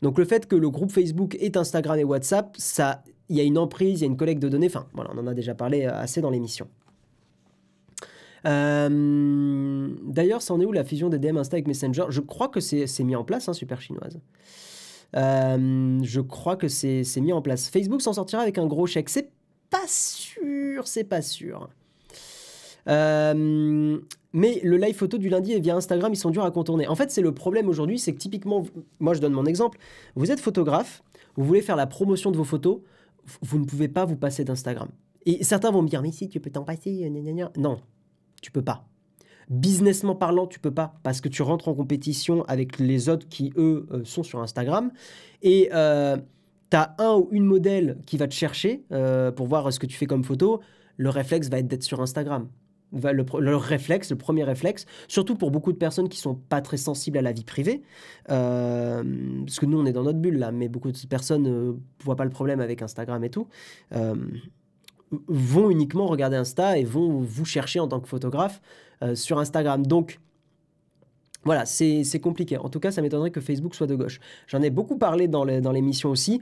Donc le fait que le groupe Facebook ait Instagram et WhatsApp, il y a une emprise, il y a une collecte de données. Enfin, voilà, on en a déjà parlé assez dans l'émission. D'ailleurs, c'en est où la fusion des DM Insta avec Messenger? Je crois que c'est mis en place, hein, super chinoise. Je crois que c'est mis en place. Facebook s'en sortira avec un gros chèque. C'est pas sûr, c'est pas sûr. Mais le live photo du lundi et via Instagram, ils sont durs à contourner. En fait, c'est le problème aujourd'hui, c'est que typiquement, moi je donne mon exemple, vous êtes photographe, vous voulez faire la promotion de vos photos, vous ne pouvez pas vous passer d'Instagram. Et certains vont me dire, mais si, tu peux t'en passer, non. Tu peux pas. Businessment parlant, tu peux pas parce que tu rentres en compétition avec les autres qui, eux, sont sur Instagram et tu as un ou une modèle qui va te chercher pour voir ce que tu fais comme photo. Le réflexe va être d'être sur Instagram. Le premier réflexe, surtout pour beaucoup de personnes qui sont pas très sensibles à la vie privée, parce que nous, on est dans notre bulle là, mais beaucoup de personnes voient pas le problème avec Instagram et tout. Vont uniquement regarder Insta et vont vous chercher en tant que photographe sur Instagram. Donc, voilà, c'est compliqué. En tout cas, ça m'étonnerait que Facebook soit de gauche. J'en ai beaucoup parlé dans l'émission aussi.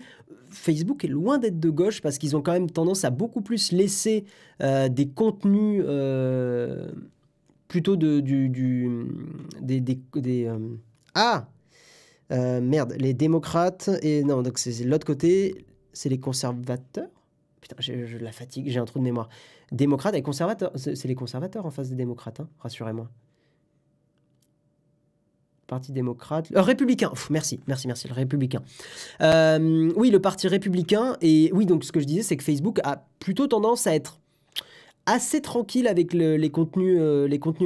Facebook est loin d'être de gauche parce qu'ils ont quand même tendance à beaucoup plus laisser des contenus plutôt les démocrates et non, donc c'est l'autre côté, c'est les conservateurs. Putain, je la fatigue, j'ai un trou de mémoire. Démocrates et conservateurs. C'est les conservateurs en face des démocrates, hein, rassurez-moi. Parti démocrate. Républicain. Merci, le républicain. Oui, le parti républicain. Et oui, donc ce que je disais, c'est que Facebook a plutôt tendance à être assez tranquille avec les contenus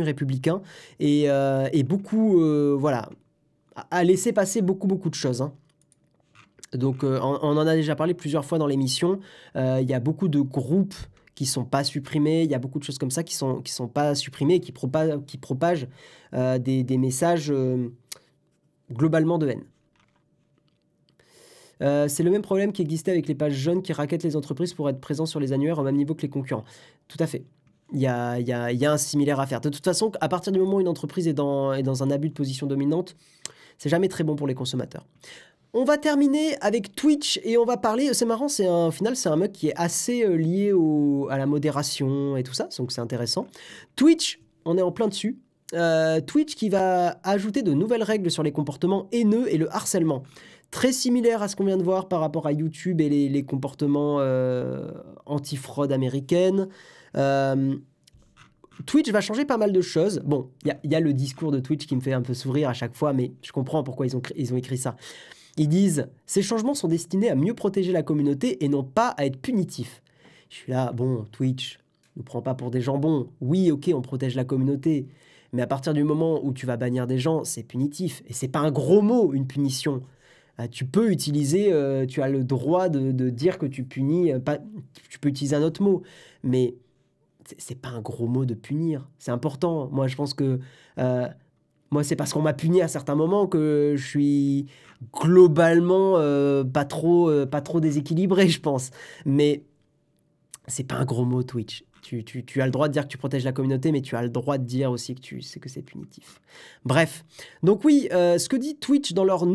républicains et beaucoup, voilà, à laisser passer beaucoup de choses. Hein. Donc, on en a déjà parlé plusieurs fois dans l'émission. Il y a beaucoup de groupes qui sont pas supprimés. Il y a beaucoup de choses comme ça qui sont pas supprimées et qui propagent des messages globalement de haine. C'est le même problème qui existait avec les pages jaunes qui rackettent les entreprises pour être présents sur les annuaires au même niveau que les concurrents. Tout à fait. Il y a un similaire à faire. De toute façon, à partir du moment où une entreprise est dans un abus de position dominante, c'est jamais très bon pour les consommateurs. On va terminer avec Twitch et on va parler, c'est marrant, au final c'est un mec qui est assez lié à la modération et tout ça, donc c'est intéressant. Twitch, on est en plein dessus. Twitch qui va ajouter de nouvelles règles sur les comportements haineux et le harcèlement. Très similaire à ce qu'on vient de voir par rapport à YouTube et les comportements anti-fraude américaine. Twitch va changer pas mal de choses. Bon, il y a le discours de Twitch qui me fait un peu sourire à chaque fois, mais je comprends pourquoi ils ont écrit ça. Ils disent « Ces changements sont destinés à mieux protéger la communauté et non pas à être punitifs. » Je suis là, bon, Twitch, ne prends pas pour des jambons. Oui, ok, on protège la communauté, mais à partir du moment où tu vas bannir des gens, c'est punitif. Et c'est pas un gros mot, une punition. Tu peux utiliser, tu as le droit de dire que tu punis, tu peux utiliser un autre mot, mais c'est pas un gros mot de punir. C'est important. Moi, je pense que... moi, c'est parce qu'on m'a puni à certains moments que je suis globalement pas trop déséquilibré, je pense. Mais c'est pas un gros mot, Twitch. Tu as le droit de dire que tu protèges la communauté, mais tu as le droit de dire aussi que tu sais que c'est punitif. Bref. Donc oui, ce que dit Twitch dans leur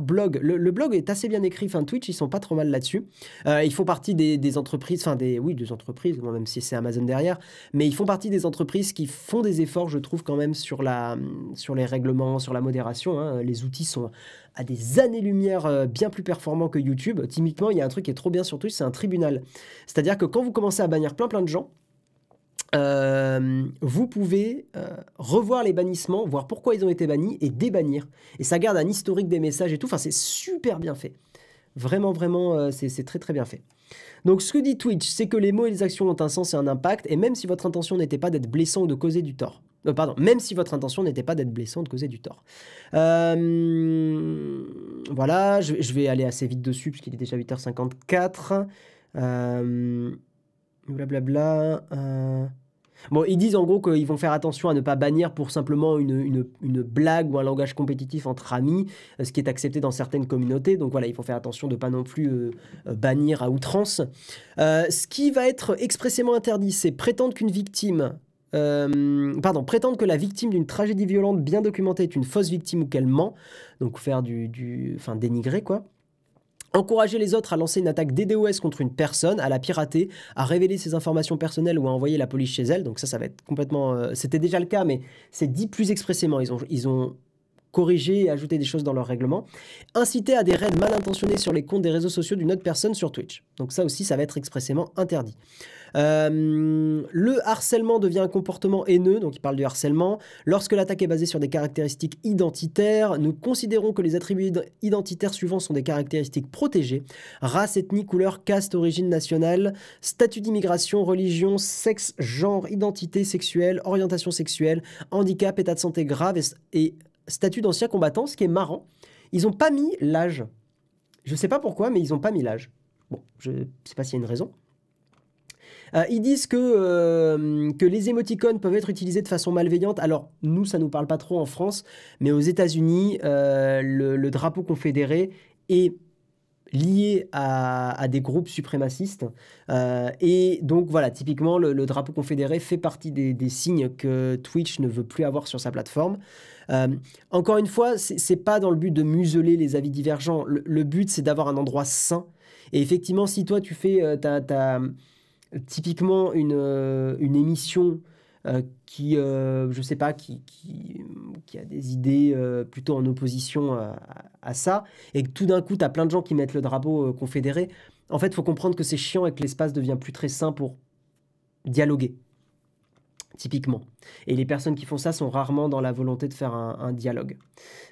blog, le blog est assez bien écrit. Enfin, Twitch, ils sont pas trop mal là-dessus. Ils font partie des entreprises, des entreprises, même si c'est Amazon derrière, mais ils font partie des entreprises qui font des efforts, je trouve, quand même, sur les règlements, sur la modération. Hein. Les outils sont à des années-lumière bien plus performants que YouTube. Typiquement, il y a un truc qui est trop bien sur Twitch, c'est un tribunal. C'est-à-dire que quand vous commencez à bannir plein de gens, vous pouvez revoir les bannissements, voir pourquoi ils ont été bannis et débannir. Et ça garde un historique des messages et tout. Enfin, c'est super bien fait. Vraiment, c'est très très bien fait. Donc, ce que dit Twitch, c'est que les mots et les actions ont un sens et un impact, et même si votre intention n'était pas d'être blessant ou de causer du tort. Même si votre intention n'était pas d'être blessant ou de causer du tort. Voilà, je vais aller assez vite dessus, puisqu'il est déjà 8h54. Blablabla. Bon, ils disent en gros qu'ils vont faire attention à ne pas bannir pour simplement une blague ou un langage compétitif entre amis, ce qui est accepté dans certaines communautés. Donc voilà, il faut faire attention de ne pas non plus bannir à outrance. Ce qui va être expressément interdit, c'est prétendre qu'une victime... prétendre que la victime d'une tragédie violente bien documentée est une fausse victime ou qu'elle ment. Donc faire dénigrer quoi. Encourager les autres à lancer une attaque DDoS contre une personne, à la pirater, à révéler ses informations personnelles ou à envoyer la police chez elle. Donc ça va être complètement... C'était déjà le cas, mais c'est dit plus expressément. Ils ont corrigé et ajouté des choses dans leur règlement. Inciter à des raids mal intentionnés sur les comptes des réseaux sociaux d'une autre personne sur Twitch. Donc ça aussi, ça va être expressément interdit. Le harcèlement devient un comportement haineux, donc il parle du harcèlement. Lorsque l'attaque est basée sur des caractéristiques identitaires, nous considérons que les attributs identitaires suivants sont des caractéristiques protégées: race, ethnie, couleur, caste, origine nationale, statut d'immigration, religion, sexe, genre, identité sexuelle, orientation sexuelle, handicap, état de santé grave et statut d'ancien combattant. Ce qui est marrant, ils n'ont pas mis l'âge. Je ne sais pas pourquoi, mais ils n'ont pas mis l'âge. Bon, je ne sais pas s'il y a une raison. Ils disent que les émoticônes peuvent être utilisés de façon malveillante. Alors, nous, ça ne nous parle pas trop en France, mais aux États-Unis, le drapeau confédéré est lié à des groupes suprémacistes. Et donc, voilà, typiquement, le drapeau confédéré fait partie des signes que Twitch ne veut plus avoir sur sa plateforme. Encore une fois, c'est pas dans le but de museler les avis divergents. Le but, c'est d'avoir un endroit sain. Et effectivement, si toi, tu fais typiquement une émission qui, je sais pas, qui a des idées plutôt en opposition à ça, et que tout d'un coup, tu as plein de gens qui mettent le drapeau confédéré, en fait, il faut comprendre que c'est chiant et que l'espace devient plus très sain pour dialoguer. typiquement. Et les personnes qui font ça sont rarement dans la volonté de faire un dialogue.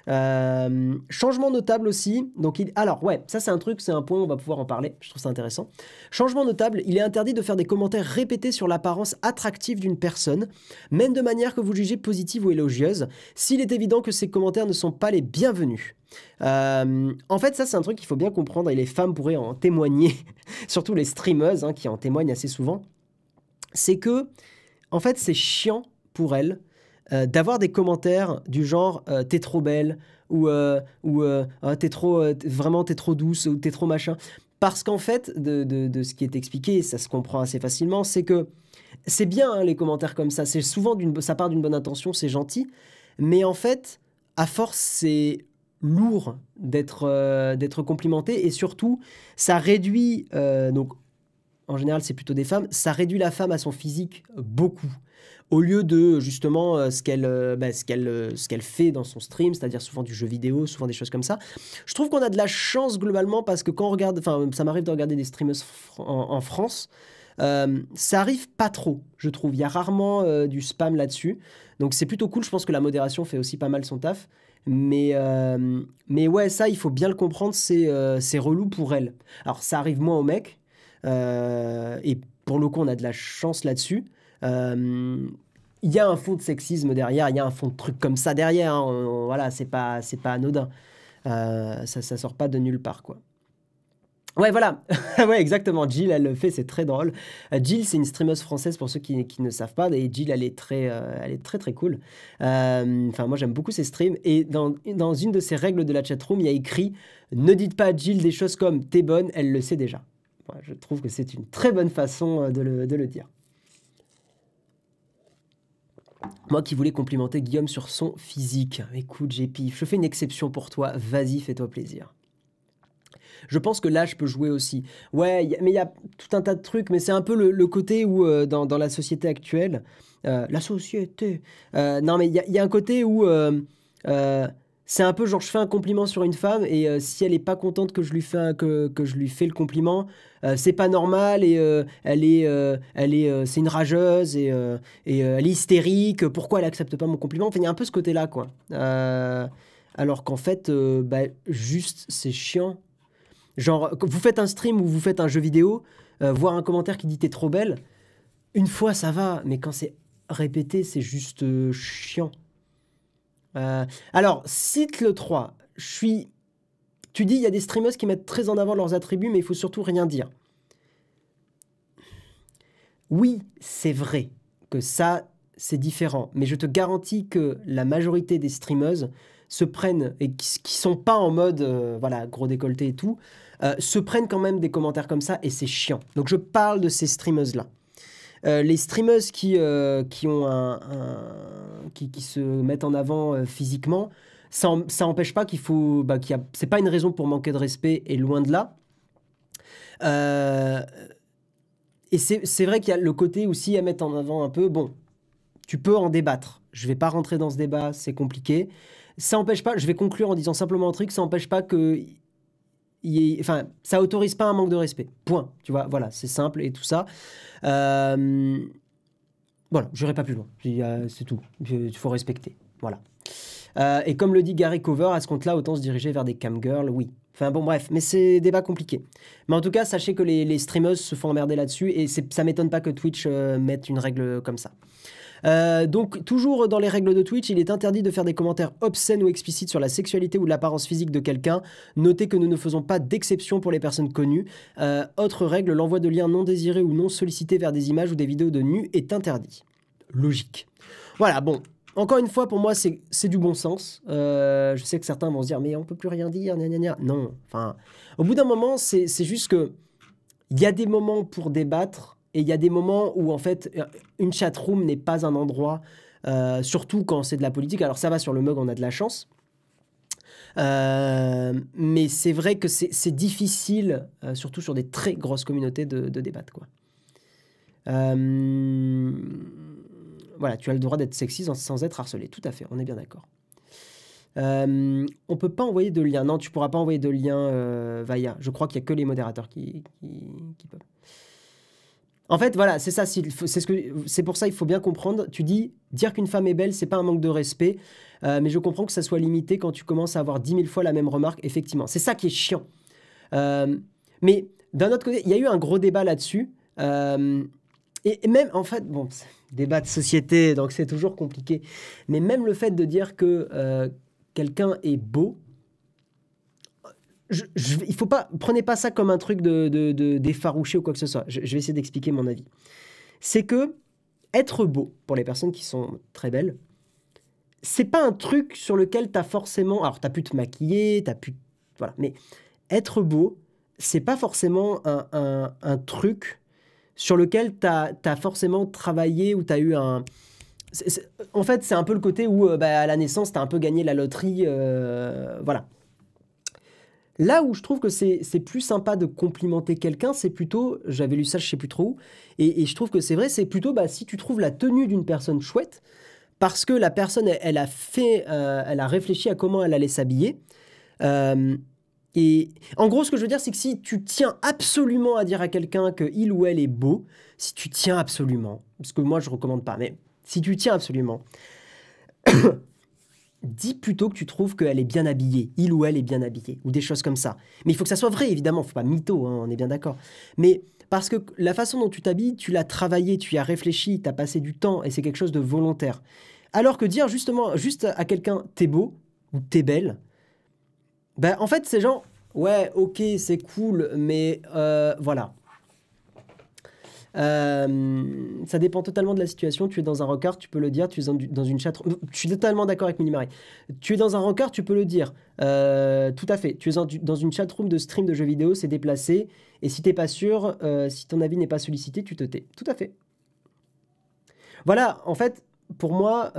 Changement notable aussi. Donc alors, ouais, ça c'est un truc, c'est un point, on va pouvoir en parler. Je trouve ça intéressant. Changement notable, il est interdit de faire des commentaires répétés sur l'apparence attractive d'une personne, même de manière que vous jugez positive ou élogieuse, s'il est évident que ces commentaires ne sont pas les bienvenus. En fait, ça c'est un truc qu'il faut bien comprendre et les femmes pourraient en témoigner, surtout les streameuses qui en témoignent assez souvent. C'est que en fait, c'est chiant pour elle d'avoir des commentaires du genre t'es trop belle ou ah, vraiment t'es trop douce ou t'es trop machin. Parce qu'en fait, de ce qui est expliqué, ça se comprend assez facilement, c'est que c'est bien les commentaires comme ça. C'est souvent ça part d'une bonne intention, c'est gentil, mais en fait, à force, c'est lourd d'être complimenté et surtout, ça réduit donc en général c'est plutôt des femmes, ça réduit la femme à son physique beaucoup. Au lieu de justement ce qu'elle fait dans son stream, c'est-à-dire souvent du jeu vidéo, souvent des choses comme ça. Je trouve qu'on a de la chance globalement parce que quand on regarde, enfin ça m'arrive de regarder des streamers en France, ça arrive pas trop, je trouve. Il y a rarement du spam là-dessus. Donc c'est plutôt cool, je pense que la modération fait aussi pas mal son taf. Mais ouais, ça, il faut bien le comprendre, c'est relou pour elle. Alors ça arrive moins aux mecs, et pour le coup, on a de la chance là-dessus. Il y a un fond de sexisme derrière, il y a un fond de truc comme ça derrière. Voilà, c'est pas anodin. Ça sort pas de nulle part, quoi. Ouais, voilà. Ouais, exactement. Jill, elle le fait, c'est très drôle. Jill, c'est une streameuse française pour ceux qui ne savent pas. Et Jill, elle est très, très cool. Enfin, moi, j'aime beaucoup ses streams. Et dans une de ses règles de la chatroom, il y a écrit « Ne dites pas à Jill des choses comme « T'es bonne, elle le sait déjà ». Ouais, je trouve que c'est une très bonne façon de le dire. Moi qui voulais complimenter Guillaume sur son physique. Écoute, JP, je fais une exception pour toi. Vas-y, fais-toi plaisir. Je pense que là, je peux jouer aussi. Ouais, mais il y a tout un tas de trucs, mais c'est un peu le côté où, dans la société actuelle, la société, non, mais il y a un côté où euh, c'est un peu genre, je fais un compliment sur une femme, et si elle est pas contente que je lui que je lui fais le compliment, c'est pas normal, et c'est une rageuse, et elle est hystérique, pourquoi elle accepte pas mon compliment? Enfin, il y a un peu ce côté-là, quoi. Alors qu'en fait, juste, c'est chiant. Genre, quand vous faites un stream ou vous faites un jeu vidéo, voir un commentaire qui dit t'es trop belle, une fois ça va, mais quand c'est répété, c'est juste chiant. Alors, cite le 3. Tu dis, il y a des streamers qui mettent très en avant leurs attributs, mais il faut surtout rien dire. Oui, c'est vrai que ça, c'est différent. Mais je te garantis que la majorité des streameuses se prennent, et qui sont pas en mode, voilà, gros décolleté et tout, se prennent quand même des commentaires comme ça, et c'est chiant. Donc je parle de ces streameuses-là. Les streameuses qui ont qui se mettent en avant physiquement, ça empêche pas qu'il faut, c'est pas une raison pour manquer de respect, et loin de là. Et c'est vrai qu'il y a le côté aussi à mettre en avant un peu. Bon, tu peux en débattre. Je vais pas rentrer dans ce débat, c'est compliqué. Ça empêche pas, je vais conclure en disant simplement un truc, ça empêche pas que enfin, ça autorise pas un manque de respect. Point. Tu vois, voilà, c'est simple et tout ça. Voilà, je n'irai pas plus loin. C'est tout. Il faut respecter. Voilà. Et comme le dit Gary Cover, à ce compte-là, autant se diriger vers des camgirls, oui. Enfin bon, bref, mais c'est débat compliqué. Mais en tout cas, sachez que les streamers se font emmerder là-dessus, et ça m'étonne pas que Twitch mette une règle comme ça. Donc, toujours dans les règles de Twitch, il est interdit de faire des commentaires obscènes ou explicites sur la sexualité ou l'apparence physique de quelqu'un. Notez que nous ne faisons pas d'exception pour les personnes connues. Autre règle, l'envoi de liens non désirés ou non sollicités vers des images ou des vidéos de nus est interdit. Logique. Voilà, bon. Encore une fois, pour moi, c'est du bon sens. Je sais que certains vont se dire, mais on peut plus rien dire, gna gna gna. Non, enfin, au bout d'un moment, c'est juste que il y a des moments pour débattre, et il y a des moments où, en fait, une chatroom n'est pas un endroit, surtout quand c'est de la politique. Alors ça va, sur le mug, on a de la chance. Mais c'est vrai que c'est difficile, surtout sur des très grosses communautés, de débattre, quoi. Voilà, tu as le droit d'être sexy sans être harcelé. Tout à fait, on est bien d'accord. On peut pas envoyer de lien. Non, tu pourras pas envoyer de lien, Vaya. Je crois qu'il y a que les modérateurs qui peuvent. En fait, voilà, c'est ça. C'est pour ça il faut bien comprendre. Tu dis, dire qu'une femme est belle, c'est pas un manque de respect. Mais je comprends que ça soit limité quand tu commences à avoir 10 000 fois la même remarque. Effectivement, c'est ça qui est chiant. Mais d'un autre côté, il y a eu un gros débat là-dessus. Et même, en fait, bon, débat de société, donc c'est toujours compliqué. Mais même le fait de dire que quelqu'un est beau, il faut pas, prenez pas ça comme un truc d'effarouché ou quoi que ce soit. Je vais essayer d'expliquer mon avis. C'est que être beau, pour les personnes qui sont très belles, c'est pas un truc sur lequel tu as forcément... Alors, tu as pu te maquiller, tu as pu... Voilà. Mais être beau, c'est pas forcément un truc sur lequel tu as forcément travaillé ou tu as eu un... En fait, c'est un peu le côté où, à la naissance, tu as un peu gagné la loterie. Voilà. Là où je trouve que c'est plus sympa de complimenter quelqu'un, c'est plutôt... J'avais lu ça, je sais plus trop où. Et je trouve que c'est vrai, c'est plutôt si tu trouves la tenue d'une personne chouette, parce que la personne, elle a réfléchi à comment elle allait s'habiller. Et en gros, ce que je veux dire, c'est que si tu tiens absolument à dire à quelqu'un qu'il ou elle est beau, si tu tiens absolument, parce que moi, je recommande pas, mais si tu tiens absolument, dis plutôt que tu trouves qu'elle est bien habillée, il ou elle est bien habillé, ou des choses comme ça. Mais il faut que ça soit vrai, évidemment, faut pas mytho, hein, on est bien d'accord. Mais parce que la façon dont tu t'habilles, tu l'as travaillé, tu y as réfléchi, tu as passé du temps, et c'est quelque chose de volontaire. Alors que dire justement, juste à quelqu'un, t'es beau, ou t'es belle, en fait, c'est genre, ouais, ok, c'est cool, mais voilà. Ça dépend totalement de la situation. Tu es dans un rencard, tu peux le dire. Tu es dans une chat. Je suis totalement d'accord avec Mini Marie. Tu es dans un rencard, tu peux le dire. Tout à fait. Tu es dans une chatroom de stream de jeux vidéo, c'est déplacé. Et si t'es pas sûr, si ton avis n'est pas sollicité, tu te tais. Tout à fait. Voilà, en fait, pour moi,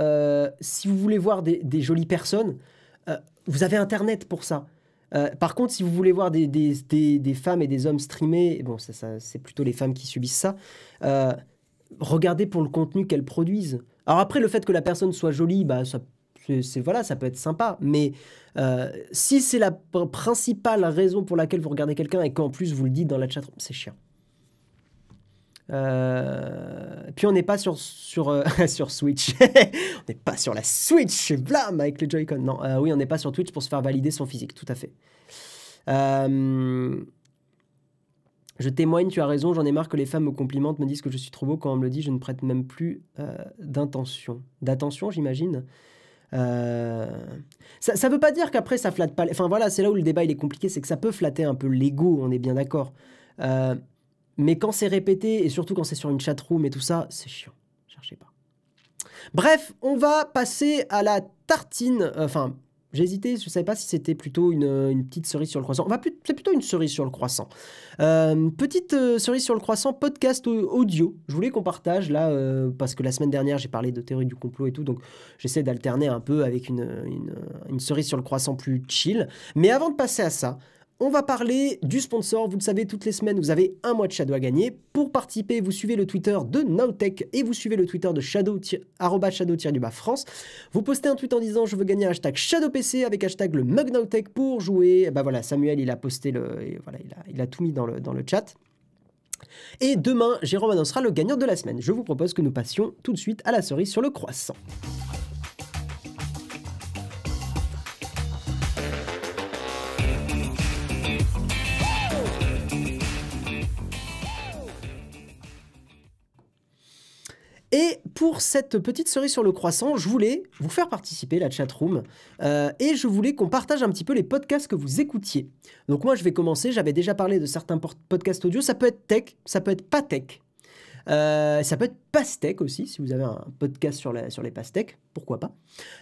si vous voulez voir des jolies personnes, vous avez Internet pour ça. Par contre, si vous voulez voir des femmes et des hommes streamer, bon, ça, c'est plutôt les femmes qui subissent ça, regardez pour le contenu qu'elles produisent. Alors après, le fait que la personne soit jolie, voilà, ça peut être sympa, mais si c'est la principale raison pour laquelle vous regardez quelqu'un et qu'en plus vous le dites dans la chatroom, c'est chiant. Puis on n'est pas sur Switch. On n'est pas sur la Switch, blam, avec le Joy-Con. Non, oui, on n'est pas sur Twitch pour se faire valider son physique, tout à fait. Je témoigne, tu as raison, j'en ai marre que les femmes me complimentent, me disent que je suis trop beau. Quand on me le dit, je ne prête même plus d'attention, j'imagine. Ça veut pas dire qu'après ça flatte pas... Enfin voilà, c'est là où le débat il est compliqué, c'est que ça peut flatter un peu l'ego, on est bien d'accord. Mais quand c'est répété, et surtout quand c'est sur une chatroom et tout ça, c'est chiant. Cherchez pas. Bref, on va passer à la tartine. Enfin, j'ai hésité, je ne savais pas si c'était plutôt une petite cerise sur le croissant. C'est plutôt une cerise sur le croissant. Petite cerise sur le croissant, podcast audio. Je voulais qu'on partage là, parce que la semaine dernière, j'ai parlé de théorie du complot et tout, donc j'essaie d'alterner un peu avec une cerise sur le croissant plus chill. Mais avant de passer à ça, on va parler du sponsor. Vous le savez, toutes les semaines, vous avez un mois de Shadow à gagner. Pour participer, vous suivez le Twitter de Nowtech et vous suivez le Twitter de @shadow_France. Vous postez un tweet en disant « Je veux gagner un hashtag ShadowPC » avec hashtag le mug Nowtech pour jouer. Voilà, Samuel, il a posté il a tout mis dans le chat. Et demain, Jérôme annoncera le gagnant de la semaine. Je vous propose que nous passions tout de suite à la cerise sur le croissant. Et pour cette petite cerise sur le croissant, je voulais vous faire participer, la chatroom, et je voulais qu'on partage un petit peu les podcasts que vous écoutiez. Donc moi, je vais commencer. J'avais déjà parlé de certains podcasts audio. Ça peut être tech, ça peut être pas tech. Ça peut être pastèque aussi, si vous avez un podcast sur les pastèques, pourquoi pas.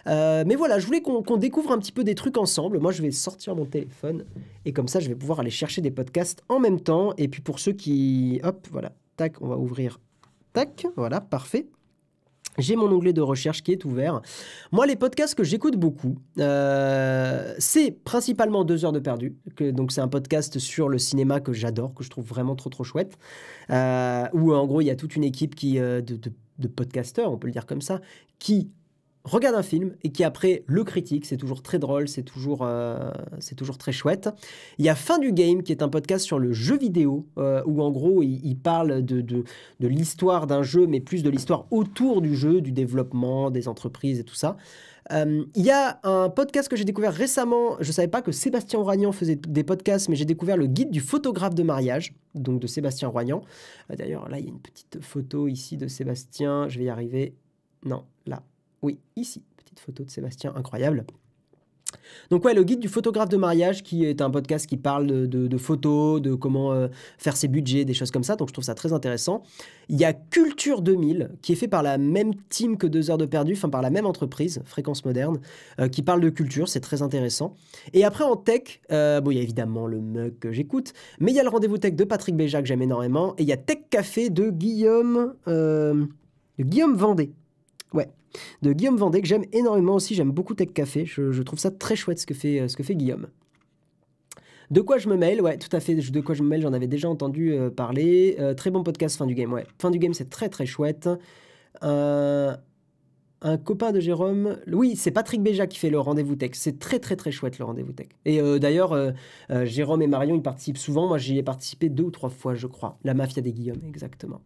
Mais voilà, je voulais qu'on découvre un petit peu des trucs ensemble. Moi, je vais sortir mon téléphone, et comme ça, je vais pouvoir aller chercher des podcasts en même temps. Et puis pour ceux qui... Hop, voilà, tac, on va ouvrir... Tac, voilà, parfait. J'ai mon onglet de recherche qui est ouvert. Moi, les podcasts que j'écoute beaucoup, c'est principalement 2 heures de perdu. Donc, c'est un podcast sur le cinéma que j'adore, que je trouve vraiment trop chouette. Où, en gros, il y a toute une équipe de podcasteurs, on peut le dire comme ça, qui regarde un film et qui après le critique. C'est toujours très drôle, c'est toujours très chouette. Il y a Fin du Game, qui est un podcast sur le jeu vidéo, où en gros, il parle de l'histoire d'un jeu, mais plus de l'histoire autour du jeu, du développement, des entreprises et tout ça. Il y a un podcast que j'ai découvert récemment. Je ne savais pas que Sébastien Roignan faisait des podcasts, mais j'ai découvert le guide du photographe de mariage, donc de Sébastien Roignan. D'ailleurs, là, il y a une petite photo ici de Sébastien. Je vais y arriver. Non, là. Oui, ici. Petite photo de Sébastien, incroyable. Donc ouais, le guide du photographe de mariage, qui est un podcast qui parle de photos, de comment faire ses budgets, des choses comme ça. Donc je trouve ça très intéressant. Il y a Culture 2000, qui est fait par la même team que 2 heures de perdu, enfin par la même entreprise, Fréquence Moderne, qui parle de culture. C'est très intéressant. Et après en tech, bon, il y a évidemment le mug que j'écoute, mais il y a le rendez-vous tech de Patrick Béja que j'aime énormément. Et il y a Tech Café de Guillaume Vendée. Ouais, de Guillaume Vendée, que j'aime énormément aussi. J'aime beaucoup Tech Café. Je trouve ça très chouette ce que fait Guillaume. De quoi je me mêle? Ouais, tout à fait. De quoi je me mêle, j'en avais déjà entendu parler. Très bon podcast, Fin du Game. Ouais, Fin du Game, c'est très très chouette. Un copain de Jérôme. Oui, c'est Patrick Béja qui fait le rendez-vous tech. C'est très très très chouette le rendez-vous tech. Et d'ailleurs, Jérôme et Marion, ils participent souvent. Moi, j'y ai participé 2 ou 3 fois, je crois. La mafia des Guillaume, exactement.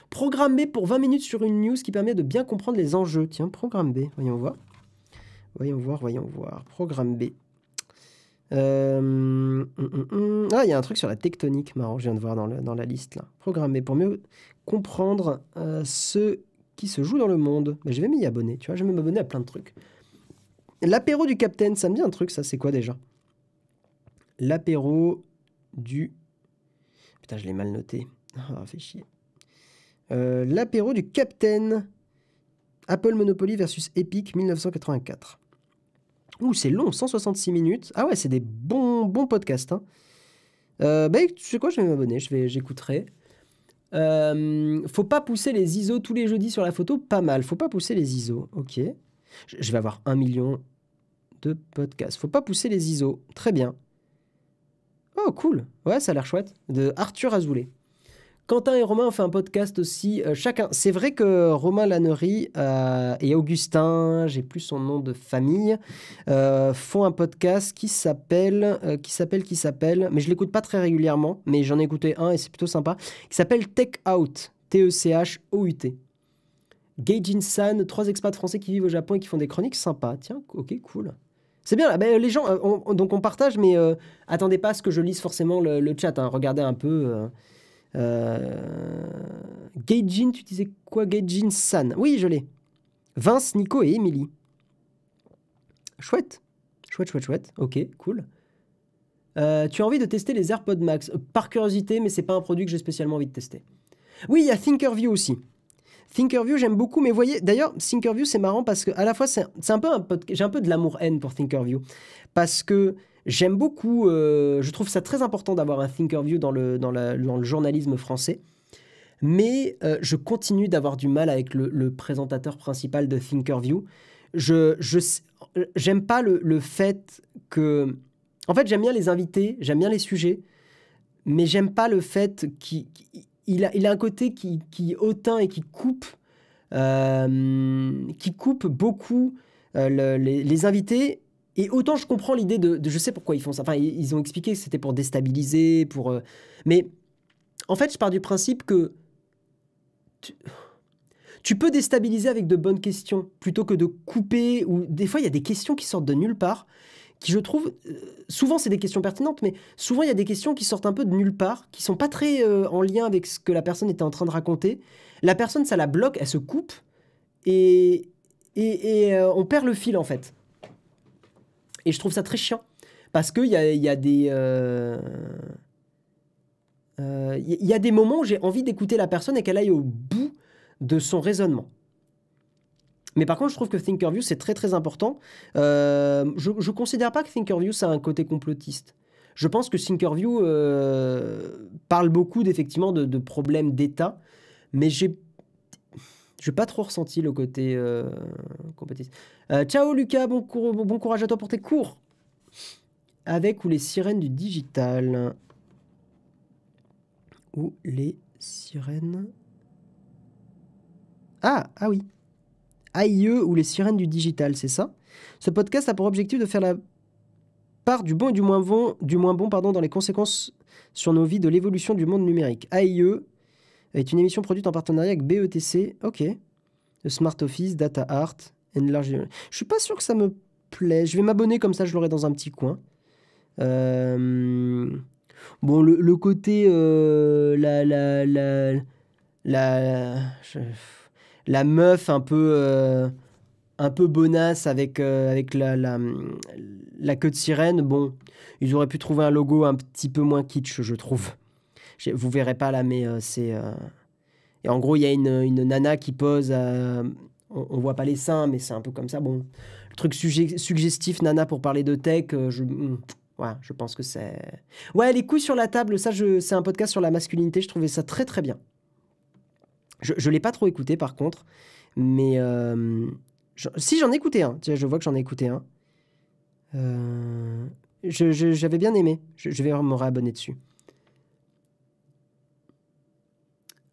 Programme B pour 20 minutes sur une news qui permet de bien comprendre les enjeux. Tiens, programme B. Voyons voir. Voyons voir. Programme B. Ah, il y a un truc sur la tectonique, marrant, je viens de voir dans la liste là. Programme B pour mieux comprendre ce qui se joue dans le monde. Mais je vais m'y abonner, tu vois, je vais m'abonner à plein de trucs. L'apéro du Capitaine, ça me dit un truc, ça, c'est quoi déjà? L'apéro du... Putain, je l'ai mal noté. Ah, fait chier. L'apéro du Capitaine. Apple Monopoly versus Epic 1984. Ouh, c'est long, 166 minutes. Ah ouais, c'est des bons podcasts. Hein. Bah, tu sais quoi, je vais m'abonner, j'écouterai. Faut pas pousser les ISO tous les jeudis sur la photo, pas mal. Faut pas pousser les ISO, ok. Je vais avoir 1 million de podcasts. Faut pas pousser les ISO, très bien. Oh, cool. Ouais, ça a l'air chouette. De Arthur Azoulay. Quentin et Romain ont fait un podcast aussi, chacun. C'est vrai que Romain Lannery et Augustin, j'ai plus son nom de famille, font un podcast qui s'appelle, mais je l'écoute pas très régulièrement, mais j'en ai écouté un et c'est plutôt sympa, qui s'appelle Tech Out, T-E-C-H-O-U-T. Gaijin San, 3 expats français qui vivent au Japon et qui font des chroniques sympas. Tiens, ok, cool. C'est bien, là, ben, les gens, donc on partage, mais attendez pas à ce que je lise forcément le chat, hein, regardez un peu... Gaijin, tu disais quoi? Gaijin San. Oui, je l'ai. Vince, Nico et Émilie. Chouette. Chouette. Ok, cool. Tu as envie de tester les AirPods Max? Par curiosité, mais c'est pas un produit que j'ai spécialement envie de tester. Oui, il y a Thinkerview aussi. Thinkerview, j'aime beaucoup, mais vous voyez, d'ailleurs, Thinkerview, c'est marrant parce que à la fois, c'est un peu j'ai un peu de l'amour-haine pour Thinkerview. Parce que j'aime beaucoup, je trouve ça très important d'avoir un Thinkerview dans le journalisme français. Mais je continue d'avoir du mal avec le présentateur principal de Thinkerview. J'aime pas le fait que... En fait, j'aime bien les invités, j'aime bien les sujets, mais j'aime pas le fait qu'il a un côté qui hautain et qui coupe beaucoup les invités. Et autant je comprends l'idée de... Je sais pourquoi ils font ça. Enfin, ils ont expliqué que c'était pour déstabiliser, mais en fait, je pars du principe que tu peux déstabiliser avec de bonnes questions plutôt que de couper. Ou des fois, il y a des questions qui sortent de nulle part, qui je trouve... souvent, c'est des questions pertinentes, mais souvent, il y a des questions qui sortent un peu de nulle part, qui sont pas très en lien avec ce que la personne était en train de raconter. La personne, ça la bloque, elle se coupe, et on perd le fil, en fait. Et je trouve ça très chiant, parce qu'il y a des... il y a des moments où j'ai envie d'écouter la personne et qu'elle aille au bout de son raisonnement. Mais par contre, je trouve que Thinkerview, c'est très très important. Je ne considère pas que Thinkerview, ça a un côté complotiste. Je pense que Thinkerview parle beaucoup effectivement de problèmes d'État, mais je n'ai pas trop ressenti le côté complotiste. Ciao Lucas, bon courage à toi pour tes cours. Avec ou les sirènes du digital. Ou les sirènes... Ah oui. AIE ou les sirènes du digital, c'est ça? Ce podcast a pour objectif de faire la part du bon et du moins bon dans les conséquences sur nos vies de l'évolution du monde numérique. AIE est une émission produite en partenariat avec BETC. Ok. The Smart Office, Data Art, Enlarge. Je suis pas sûr que ça me plaît. Je vais m'abonner comme ça, je l'aurai dans un petit coin. Bon, le côté la meuf un peu bonasse avec la queue de sirène. Bon, ils auraient pu trouver un logo un petit peu moins kitsch, je trouve. Vous verrez pas là, mais c'est... Et en gros, il y a une nana qui pose... on voit pas les seins, mais c'est un peu comme ça. Bon, le truc suggestif, nana, pour parler de tech, ouais, je pense que c'est... Ouais, les couilles sur la table, ça, c'est un podcast sur la masculinité. Je trouvais ça très, très bien. Je l'ai pas trop écouté, par contre. Mais... si, j'en ai écouté un. Tiens, je vois que j'en ai écouté un. J'avais bien aimé. Je vais me réabonner dessus.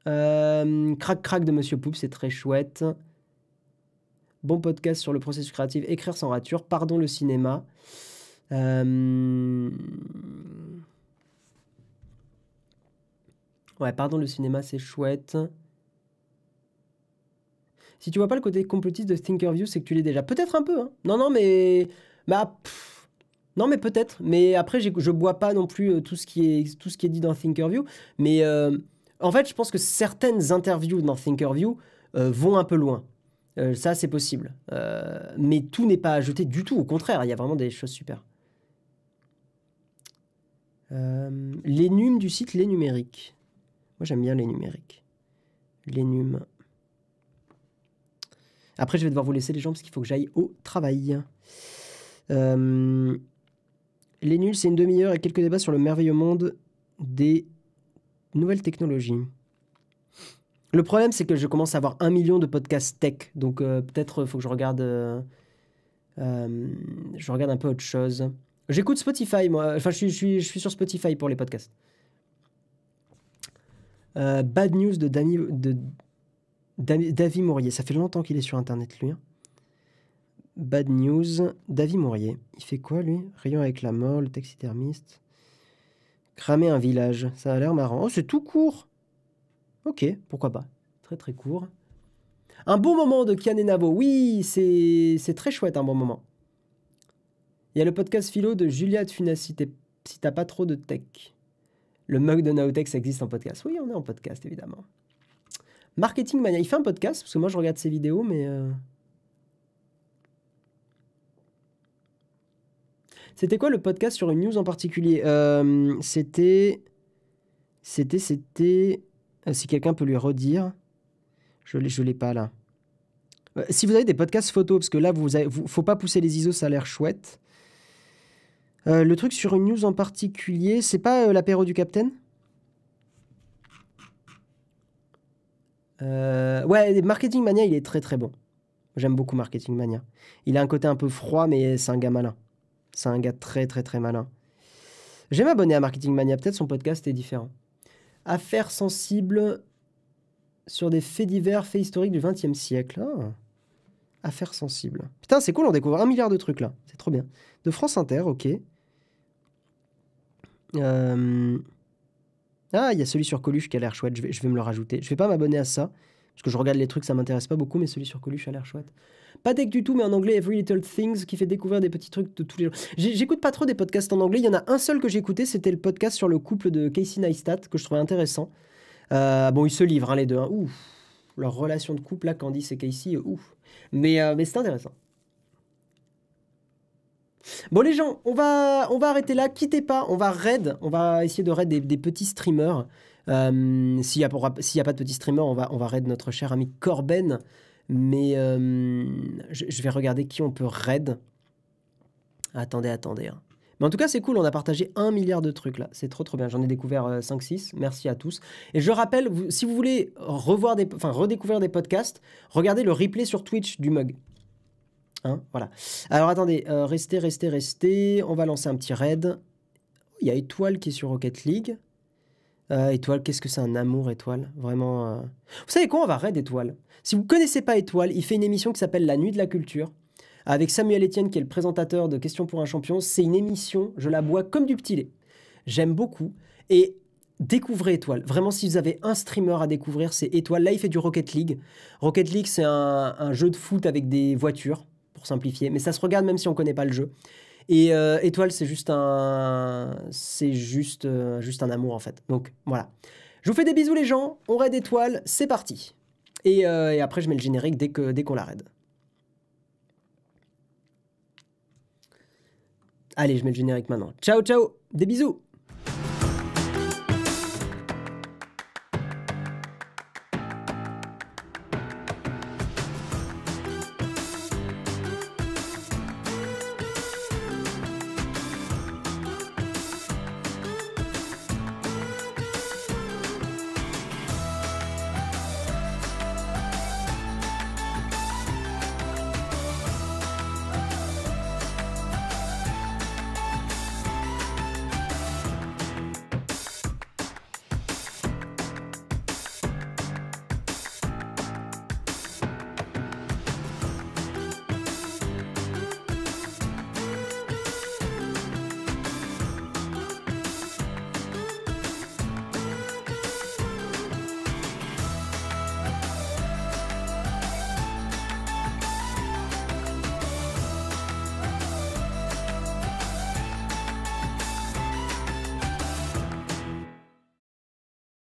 Crac Crac de Monsieur Poup, c'est très chouette. Bon podcast sur le processus créatif, écrire sans rature. Pardon le cinéma. Ouais, pardon le cinéma, c'est chouette. Si tu vois pas le côté complotiste de Thinkerview, c'est que tu l'es déjà. Peut-être un peu, hein. Non, mais... Bah, non, mais peut-être. Mais après, je bois pas non plus tout ce qui est dit dans Thinkerview. Mais en fait, je pense que certaines interviews dans Thinkerview vont un peu loin. Ça, c'est possible. Mais tout n'est pas ajouté du tout. Au contraire, il y a vraiment des choses super. Les nums du site Les Numériques. Moi, j'aime bien les numériques. Les nums. Après, je vais devoir vous laisser les gens parce qu'il faut que j'aille au travail. Les nuls, c'est une demi-heure et quelques débats sur le merveilleux monde des nouvelles technologies. Le problème, c'est que je commence à avoir 1 million de podcasts tech. Donc, peut-être faut que je regarde un peu autre chose. J'écoute Spotify, moi. Enfin, je suis sur Spotify pour les podcasts. Bad News de David Mourier. Ça fait longtemps qu'il est sur Internet, lui. Hein. Bad News, David Mourier. Il fait quoi, lui? Rayon avec la mort, le taxidermiste. Cramer un village. Ça a l'air marrant. Oh, c'est tout court. Ok, pourquoi pas. Très, très court. Un bon moment de Kian et Navo. Oui, c'est très chouette, un bon moment. Il y a le podcast philo de Julia Tfuna si t'as pas trop de tech. Le mug de Naotech, ça existe en podcast. Oui, on est en podcast, évidemment. Marketing Mania, il fait un podcast, parce que moi, je regarde ses vidéos, mais... C'était quoi le podcast sur une news en particulier? C'était... si quelqu'un peut lui redire... Je l'ai pas, là. Si vous avez des podcasts photos, parce que là, faut pas pousser les ISO, ça a l'air chouette. Le truc sur une news en particulier, c'est pas l'apéro du Capitaine? Ouais, Marketing Mania, il est très très bon. J'aime beaucoup Marketing Mania. Il a un côté un peu froid, mais c'est un gars malin. C'est un gars très très très malin. J'aime m'abonner à Marketing Mania, peut-être son podcast est différent. Affaires sensibles sur des faits divers, faits historiques du XXe siècle. Ah. Affaires sensibles. Putain, c'est cool, on découvre 1 milliard de trucs là. C'est trop bien. De France Inter, ok. Ah, il y a celui sur Coluche qui a l'air chouette. Je vais me le rajouter. Je vais pas m'abonner à ça. Parce que je regarde les trucs, ça m'intéresse pas beaucoup, mais celui sur Coluche a l'air chouette. Pas tech du tout, mais en anglais, Every Little Things, qui fait découvrir des petits trucs de tous les jours. J'écoute pas trop des podcasts en anglais. Il y en a un seul que j'ai écouté, c'était le podcast sur le couple de Casey Neistat, que je trouvais intéressant. Bon, ils se livrent, hein, les deux. Hein. Ouf. Leur relation de couple, là, Candice et Casey, ouf. Mais c'est intéressant. Bon, les gens, on va arrêter là. Quittez pas, on va essayer de raid des petits streamers. S'il y a pas de petits streamers, on va raid notre cher ami Corben. Mais je vais regarder qui on peut raid. Attendez. Hein. Mais en tout cas, c'est cool, on a partagé 1 milliard de trucs là. C'est trop bien. J'en ai découvert 5-6. Merci à tous. Et je rappelle, si vous voulez redécouvrir des podcasts, regardez le replay sur Twitch du mug. Hein, voilà. Alors attendez, restez. On va lancer un petit raid. Il y a Étoile qui est sur Rocket League. Étoile, qu'est-ce que c'est un amour, Étoile? Vraiment. Vous savez quoi? On va raid Étoile. Si vous connaissez pas Étoile, il fait une émission qui s'appelle La Nuit de la Culture, avec Samuel Etienne, qui est le présentateur de Questions pour un champion. C'est une émission, je la bois comme du petit lait. J'aime beaucoup. Et découvrez Étoile. Vraiment, si vous avez un streamer à découvrir, c'est Étoile. Là, il fait du Rocket League. Rocket League, c'est un jeu de foot avec des voitures, pour simplifier. Mais ça se regarde même si on connaît pas le jeu. Et Étoile, c'est juste juste un amour en fait. Donc voilà. Je vous fais des bisous les gens. On raid Étoile, c'est parti. Et après, je mets le générique dès qu'on la raid. Allez, je mets le générique maintenant. Ciao, ciao. Des bisous.